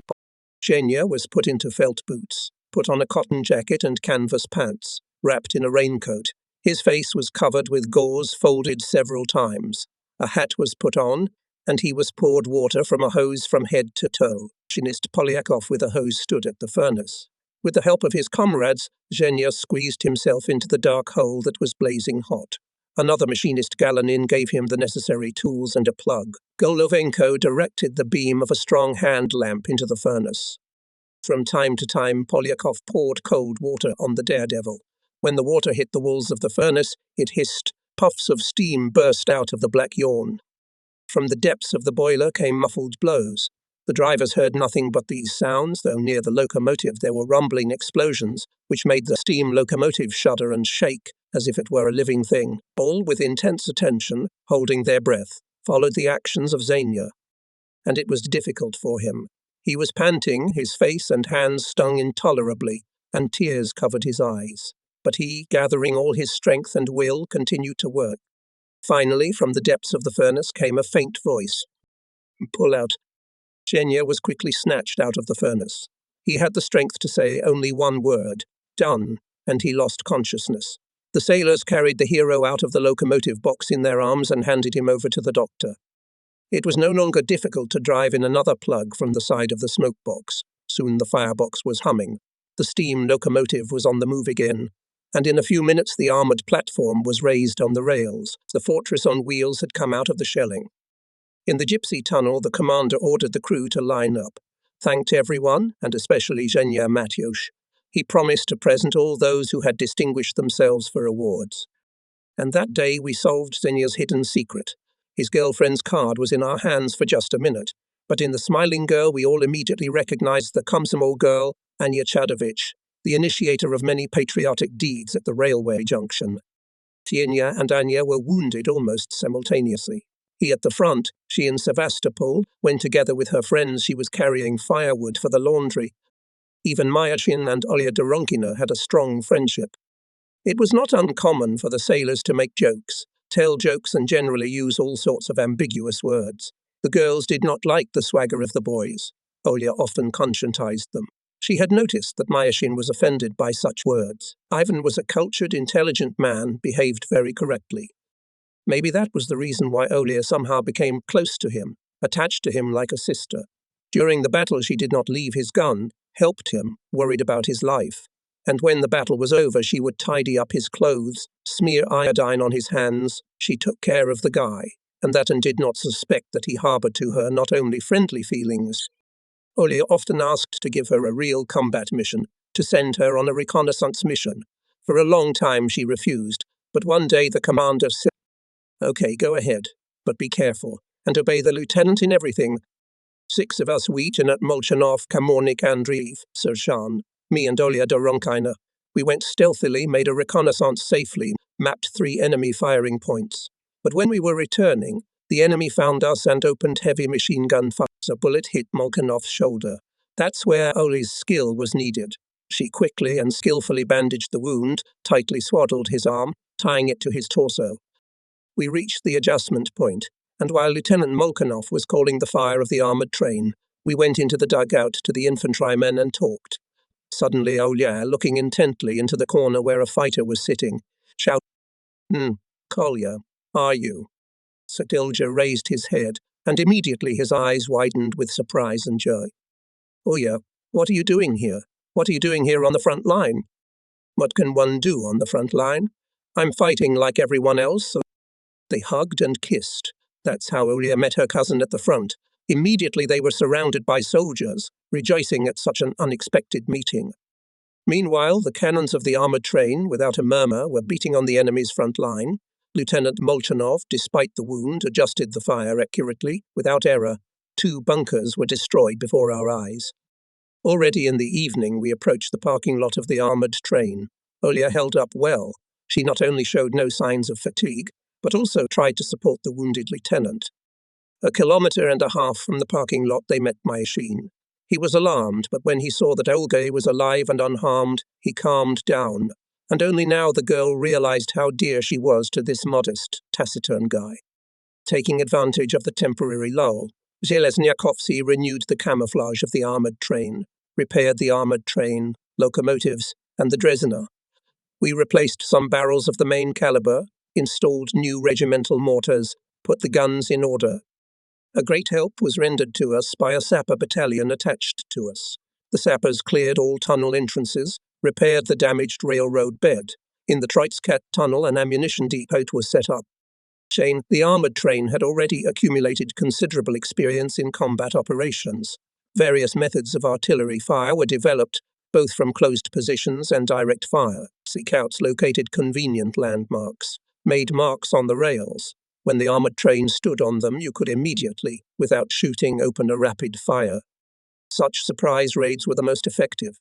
Xenia was put into felt boots, put on a cotton jacket and canvas pants, wrapped in a raincoat. His face was covered with gauze folded several times. A hat was put on, and he was poured water from a hose from head to toe. Machinist Polyakov with a hose stood at the furnace. With the help of his comrades, Xenia squeezed himself into the dark hole that was blazing hot. Another machinist Galanin gave him the necessary tools and a plug. Golovenko directed the beam of a strong hand lamp into the furnace. From time to time, Polyakov poured cold water on the daredevil. When the water hit the walls of the furnace, it hissed. Puffs of steam burst out of the black yawn. From the depths of the boiler came muffled blows. The drivers heard nothing but these sounds, though near the locomotive there were rumbling explosions, which made the steam locomotive shudder and shake as if it were a living thing. All, with intense attention, holding their breath, followed the actions of Xenia. And it was difficult for him. He was panting, his face and hands stung intolerably, and tears covered his eyes. But he, gathering all his strength and will, continued to work. Finally, from the depths of the furnace came a faint voice. Pull out. Xenia was quickly snatched out of the furnace. He had the strength to say only one word, done, and he lost consciousness. The sailors carried the hero out of the locomotive box in their arms and handed him over to the doctor. It was no longer difficult to drive in another plug from the side of the smoke box. Soon the firebox was humming. The steam locomotive was on the move again, and in a few minutes the armoured platform was raised on the rails. The fortress on wheels had come out of the shelling. In the gypsy tunnel, the commander ordered the crew to line up, thanked everyone, and especially Xenia Matyush. He promised to present all those who had distinguished themselves for awards. And that day we solved Xenia's hidden secret. His girlfriend's card was in our hands for just a minute, but in the smiling girl we all immediately recognized the Komsomol girl, Anya Chadovich, the initiator of many patriotic deeds at the railway junction. Tienya and Anya were wounded almost simultaneously. He at the front, she in Sevastopol, when together with her friends she was carrying firewood for the laundry. Even Myashin and Olya Doronkina had a strong friendship. It was not uncommon for the sailors to make jokes, tell jokes and generally use all sorts of ambiguous words. The girls did not like the swagger of the boys. Olya often conscientized them. She had noticed that Myashin was offended by such words. Ivan was a cultured, intelligent man, behaved very correctly. Maybe that was the reason why Olya somehow became close to him, attached to him like a sister. During the battle she did not leave his gun, helped him, worried about his life. And when the battle was over she would tidy up his clothes, smear iodine on his hands. She took care of the guy, and did not suspect that he harbored to her not only friendly feelings. Olya often asked to give her a real combat mission, to send her on a reconnaissance mission. For a long time she refused, but one day the commander said, "Okay, go ahead, but be careful, and obey the lieutenant in everything." 6 of us, we, Janet Molchanov, Kamornik Andreev, Sershan, me and Olya Doronkina. We went stealthily, made a reconnaissance safely, mapped 3 enemy firing points. But when we were returning, the enemy found us and opened heavy machine gun fire. A bullet hit Molchanov's shoulder. That's where Olya's skill was needed. She quickly and skillfully bandaged the wound, tightly swaddled his arm, tying it to his torso. We reached the adjustment point, and while Lieutenant Molchanov was calling the fire of the armoured train, we went into the dugout to the infantrymen and talked. Suddenly Olya, looking intently into the corner where a fighter was sitting, Shout, Kolya, are you? Sadilja raised his head, and immediately his eyes widened with surprise and joy. Oya, what are you doing here? What are you doing here on the front line? What can one do on the front line? I'm fighting like everyone else. So they hugged and kissed. That's how Oya met her cousin at the front. Immediately they were surrounded by soldiers, rejoicing at such an unexpected meeting. Meanwhile, the cannons of the armoured train, without a murmur, were beating on the enemy's front line. Lieutenant Molchanov, despite the wound, adjusted the fire accurately, without error. 2 bunkers were destroyed before our eyes. Already in the evening, we approached the parking lot of the armoured train. Olia held up well. She not only showed no signs of fatigue, but also tried to support the wounded lieutenant. 1.5 kilometers from the parking lot, they met my machine. He was alarmed, but when he saw that Olga was alive and unharmed, he calmed down, and only now the girl realized how dear she was to this modest, taciturn guy. Taking advantage of the temporary lull, Zheleznyakhovsky renewed the camouflage of the armoured train, repaired the armoured train, locomotives, and the Dresdner. We replaced some barrels of the main caliber, installed new regimental mortars, put the guns in order. A great help was rendered to us by a sapper battalion attached to us. The sappers cleared all tunnel entrances, repaired the damaged railroad bed. In the Troitskat tunnel, an ammunition depot was set up. The armoured train had already accumulated considerable experience in combat operations. Various methods of artillery fire were developed, both from closed positions and direct fire. Scouts located convenient landmarks, made marks on the rails. When the armoured train stood on them, you could immediately, without shooting, open a rapid fire. Such surprise raids were the most effective.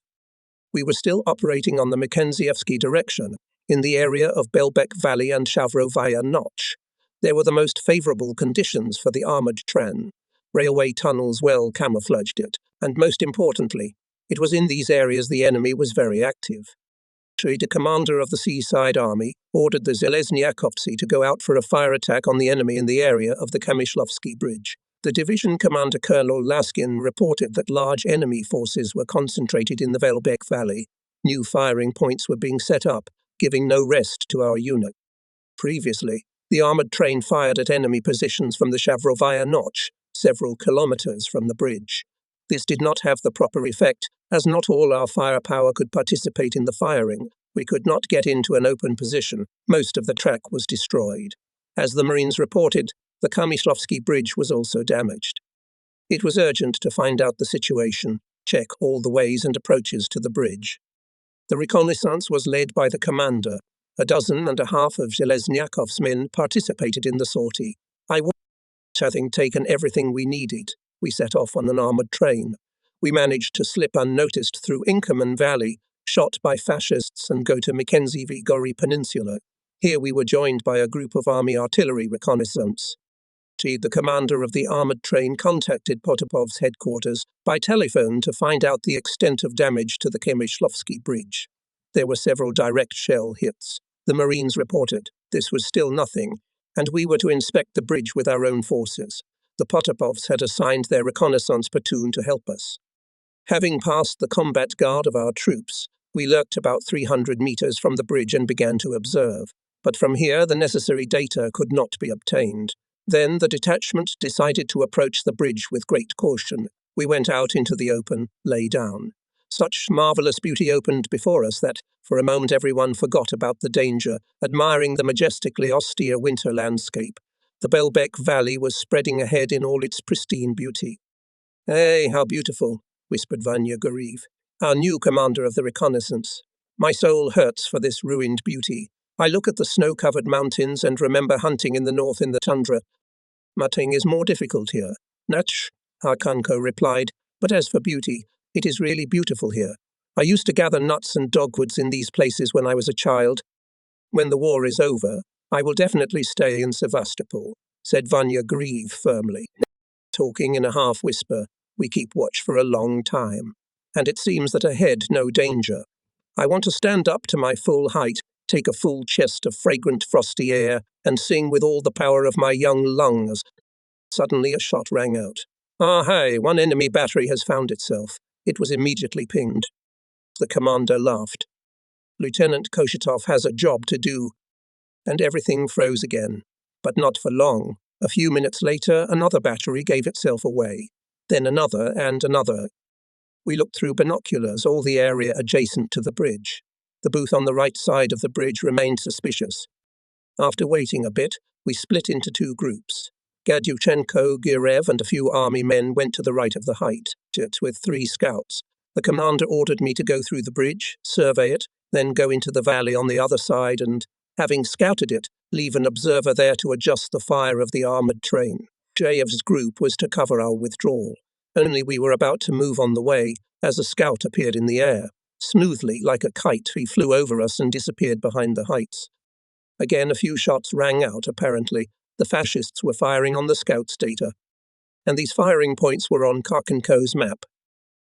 We were still operating on the Makhenzievsky direction, in the area of Belbek Valley and Shavrovaya Notch. There were the most favourable conditions for the armoured train. Railway tunnels well camouflaged it, and most importantly, it was in these areas the enemy was very active. The commander of the Seaside Army ordered the Zheleznyakhovsky to go out for a fire attack on the enemy in the area of the Kamishlovsky Bridge. The division commander Colonel Laskin reported that large enemy forces were concentrated in the Velbek Valley. New firing points were being set up, giving no rest to our unit. Previously, the armoured train fired at enemy positions from the Shavrovaya Notch, several kilometres from the bridge. This did not have the proper effect, as not all our firepower could participate in the firing. We could not get into an open position. Most of the track was destroyed. As the Marines reported, the Kamishlovsky Bridge was also damaged. It was urgent to find out the situation, check all the ways and approaches to the bridge. The reconnaissance was led by the commander. 12 of Zheleznyakhov's men participated in the sortie. Having taken everything we needed, we set off on an armoured train. We managed to slip unnoticed through Inkerman Valley, shot by fascists, and go to Makhenzievsky Peninsula. Here we were joined by a group of army artillery reconnaissance. The commander of the armoured train contacted Potopov's headquarters by telephone to find out the extent of damage to the Kamishlovsky Bridge. There were several direct shell hits. The Marines reported this was still nothing, and we were to inspect the bridge with our own forces. The Potopovs had assigned their reconnaissance platoon to help us. Having passed the combat guard of our troops, we lurked about 300 meters from the bridge and began to observe. But from here, the necessary data could not be obtained. Then the detachment decided to approach the bridge with great caution. We went out into the open, lay down. Such marvelous beauty opened before us that, for a moment, everyone forgot about the danger, admiring the majestically austere winter landscape. The Belbek Valley was spreading ahead in all its pristine beauty. "Hey, how beautiful," whispered Vanya Guriev, our new commander of the reconnaissance. "My soul hurts for this ruined beauty. I look at the snow-covered mountains and remember hunting in the north in the tundra. Hunting is more difficult here." "Natch," Harkanko replied, "but as for beauty, it is really beautiful here. I used to gather nuts and dogwoods in these places when I was a child. When the war is over, I will definitely stay in Sevastopol," said Vanya Guriev firmly. Talking in a half-whisper, we keep watch for a long time, and it seems that ahead no danger. I want to stand up to my full height, take a full chest of fragrant frosty air, and sing with all the power of my young lungs. Suddenly a shot rang out. "Ah, hey, one enemy battery has found itself." It was immediately pinged. The commander laughed. "Lieutenant Koshetov has a job to do. and everything froze again. But not for long. A few minutes later, another battery gave itself away. Then another and another. We looked through binoculars all the area adjacent to the bridge. The booth on the right side of the bridge remained suspicious. After waiting a bit, we split into two groups. Gadyushenko, Girev, and a few army men went to the right of the height, with 3 scouts. The commander ordered me to go through the bridge, survey it, then go into the valley on the other side and, having scouted it, leave an observer there to adjust the fire of the armoured train. Jayev's group was to cover our withdrawal. Only we were about to move on the way, as a scout appeared in the air. Smoothly, like a kite, he flew over us and disappeared behind the heights. Again, a few shots rang out, apparently. The fascists were firing on the scouts' data. And these firing points were on Kharkenko's map.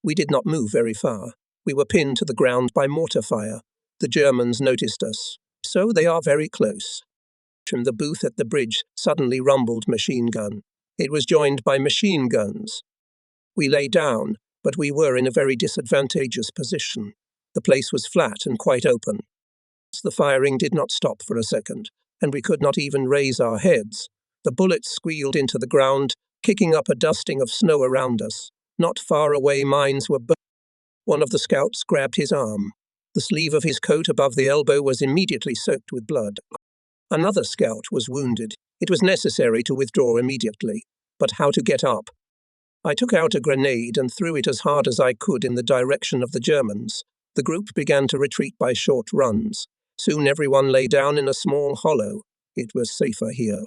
We did not move very far. We were pinned to the ground by mortar fire. The Germans noticed us. So they are very close. From the booth at the bridge suddenly rumbled machine gun. It was joined by machine guns. We lay down, but we were in a very disadvantageous position. The place was flat and quite open. The firing did not stop for a second, and we could not even raise our heads. The bullets squealed into the ground, kicking up a dusting of snow around us. Not far away, mines were burning. One of the scouts grabbed his arm. The sleeve of his coat above the elbow was immediately soaked with blood. Another scout was wounded. It was necessary to withdraw immediately. But how to get up? I took out a grenade and threw it as hard as I could in the direction of the Germans. The group began to retreat by short runs. Soon everyone lay down in a small hollow. It was safer here.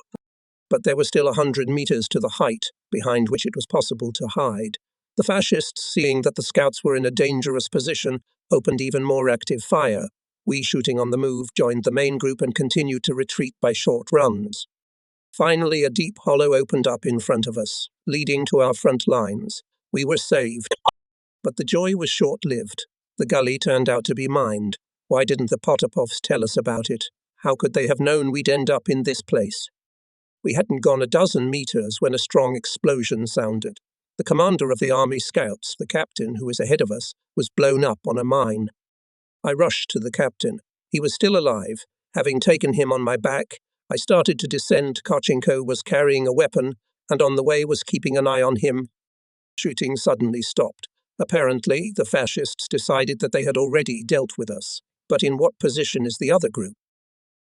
But there was still 100 meters to the height, behind which it was possible to hide. The fascists, seeing that the scouts were in a dangerous position, opened even more active fire. We, shooting on the move, joined the main group and continued to retreat by short runs. Finally, a deep hollow opened up in front of us, leading to our front lines. We were saved. But the joy was short-lived. The gully turned out to be mined. Why didn't the Potapovs tell us about it? How could they have known we'd end up in this place? We hadn't gone a dozen meters when a strong explosion sounded. The commander of the army scouts, the captain who was ahead of us, was blown up on a mine. I rushed to the captain. He was still alive. Having taken him on my back, I started to descend. Kharkenko was carrying a weapon, and on the way was keeping an eye on him. Shooting suddenly stopped. Apparently, the fascists decided that they had already dealt with us. But in what position is the other group?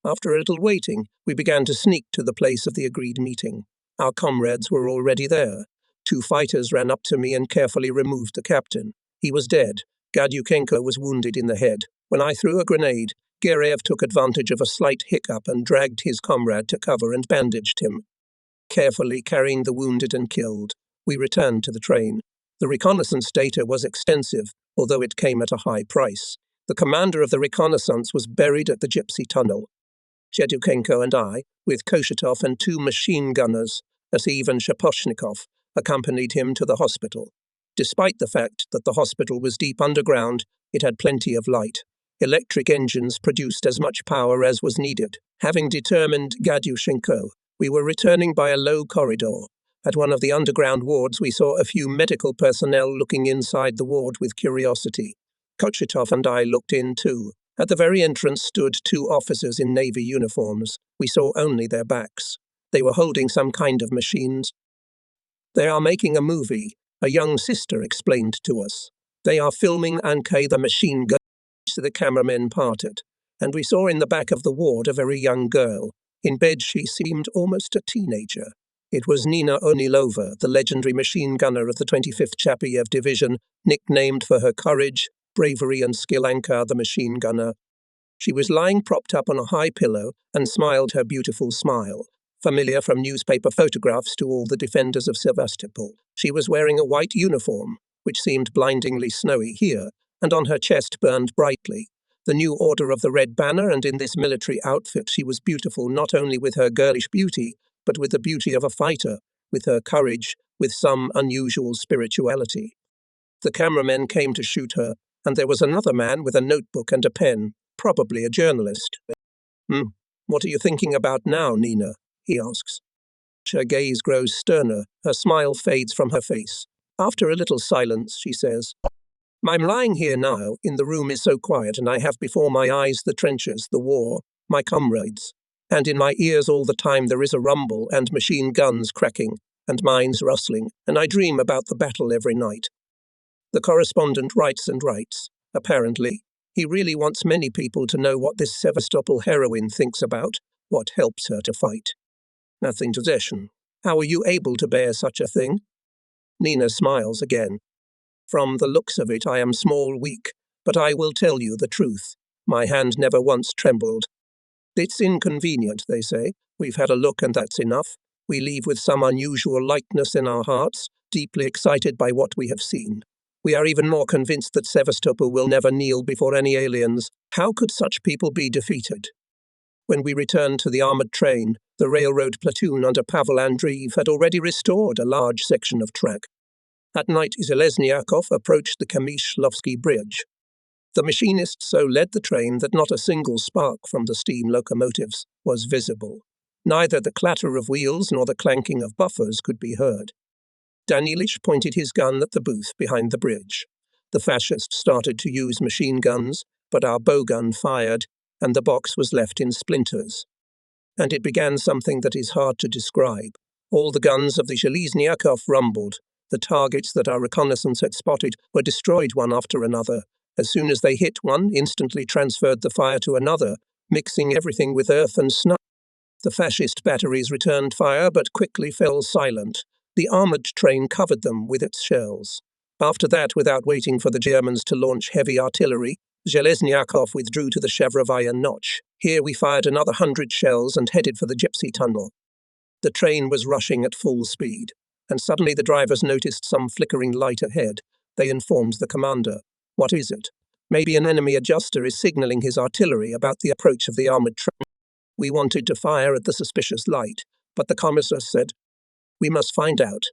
After a little waiting, we began to sneak to the place of the agreed meeting. Our comrades were already there. 2 fighters ran up to me and carefully removed the captain. He was dead. Gadyushenko was wounded in the head. When I threw a grenade, Girev took advantage of a slight hiccup and dragged his comrade to cover and bandaged him. Carefully carrying the wounded and killed, we returned to the train. The reconnaissance data was extensive, although it came at a high price. The commander of the reconnaissance was buried at the Gypsy Tunnel. Gadyushenko and I, with Koshetov and 2 machine gunners, Asiv and Shaposhnikov, accompanied him to the hospital. Despite the fact that the hospital was deep underground, it had plenty of light. Electric engines produced as much power as was needed. Having determined Gadyushenko, we were returning by a low corridor. At one of the underground wards, we saw a few medical personnel looking inside the ward with curiosity. Koshetov and I looked in too. At the very entrance stood 2 officers in Navy uniforms. We saw only their backs. They were holding some kind of machines. "They are making a movie," a young sister explained to us. "They are filming Anke the machine gun." The cameramen parted, and we saw in the back of the ward a very young girl. In bed she seemed almost a teenager. It was Nina Onilova, the legendary machine gunner of the 25th Chapayev Division, nicknamed for her courage, bravery and skill Anka the machine gunner. She was lying propped up on a high pillow and smiled her beautiful smile, familiar from newspaper photographs to all the defenders of Sevastopol. She was wearing a white uniform, which seemed blindingly snowy here, and on her chest burned brightly. The new Order of the Red Banner, and in this military outfit she was beautiful not only with her girlish beauty, but with the beauty of a fighter, with her courage, with some unusual spirituality. The cameramen came to shoot her, and there was another man with a notebook and a pen, probably a journalist. "What are you thinking about now, Nina?" he asks. Her gaze grows sterner, her smile fades from her face. After a little silence, she says, "I'm lying here now, in the room is so quiet, and I have before my eyes the trenches, the war, my comrades. And in my ears all the time there is a rumble and machine guns cracking and mines rustling, and I dream about the battle every night. The correspondent writes and writes. Apparently, he really wants many people to know what this Sevastopol heroine thinks about, what helps her to fight. Nothing to possession. How are you able to bear such a thing? Nina smiles again. From the looks of it, I am small, weak, but I will tell you the truth. My hand never once trembled. It's inconvenient, they say. We've had a look and that's enough. We leave with some unusual lightness in our hearts, deeply excited by what we have seen. We are even more convinced that Sevastopol will never kneel before any aliens. How could such people be defeated? When we returned to the armoured train, the railroad platoon under Pavel Andreev had already restored a large section of track. At night, Zheleznyakov approached the Kamishlovsky Bridge. The machinist so led the train that not a single spark from the steam locomotives was visible. Neither the clatter of wheels nor the clanking of buffers could be heard. Danilich pointed his gun at the booth behind the bridge. The fascist started to use machine guns, but our bowgun fired, and the box was left in splinters. And it began something that is hard to describe. All the guns of the Zheleznyakov rumbled. The targets that our reconnaissance had spotted were destroyed one after another. As soon as they hit one, instantly transferred the fire to another, mixing everything with earth and snow. The fascist batteries returned fire, but quickly fell silent. The armoured train covered them with its shells. After that, without waiting for the Germans to launch heavy artillery, Zheleznyakov withdrew to the Chevrovaya Notch. Here we fired another 100 shells and headed for the Gypsy Tunnel. The train was rushing at full speed, and suddenly the drivers noticed some flickering light ahead. They informed the commander. What is it? Maybe an enemy adjuster is signalling his artillery about the approach of the armoured train. We wanted to fire at the suspicious light, but the commissar said, "We must find out."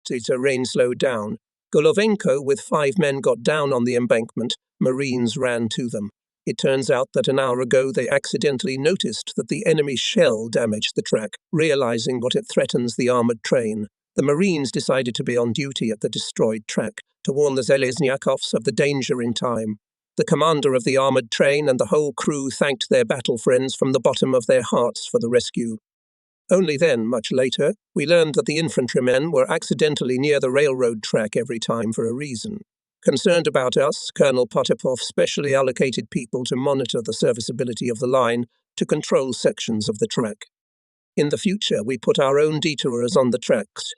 The rain slowed down. Golovenko with 5 men got down on the embankment. Marines ran to them. It turns out that an hour ago they accidentally noticed that the enemy's shell damaged the track. Realizing what it threatens the armoured train, the Marines decided to be on duty at the destroyed track to warn the Zhelezniakovs of the danger in time. The commander of the armoured train and the whole crew thanked their battle friends from the bottom of their hearts for the rescue. Only then, much later, we learned that the infantrymen were accidentally near the railroad track every time for a reason. Concerned about us, Colonel Potapov specially allocated people to monitor the serviceability of the line to control sections of the track. In the future, we put our own detours on the tracks.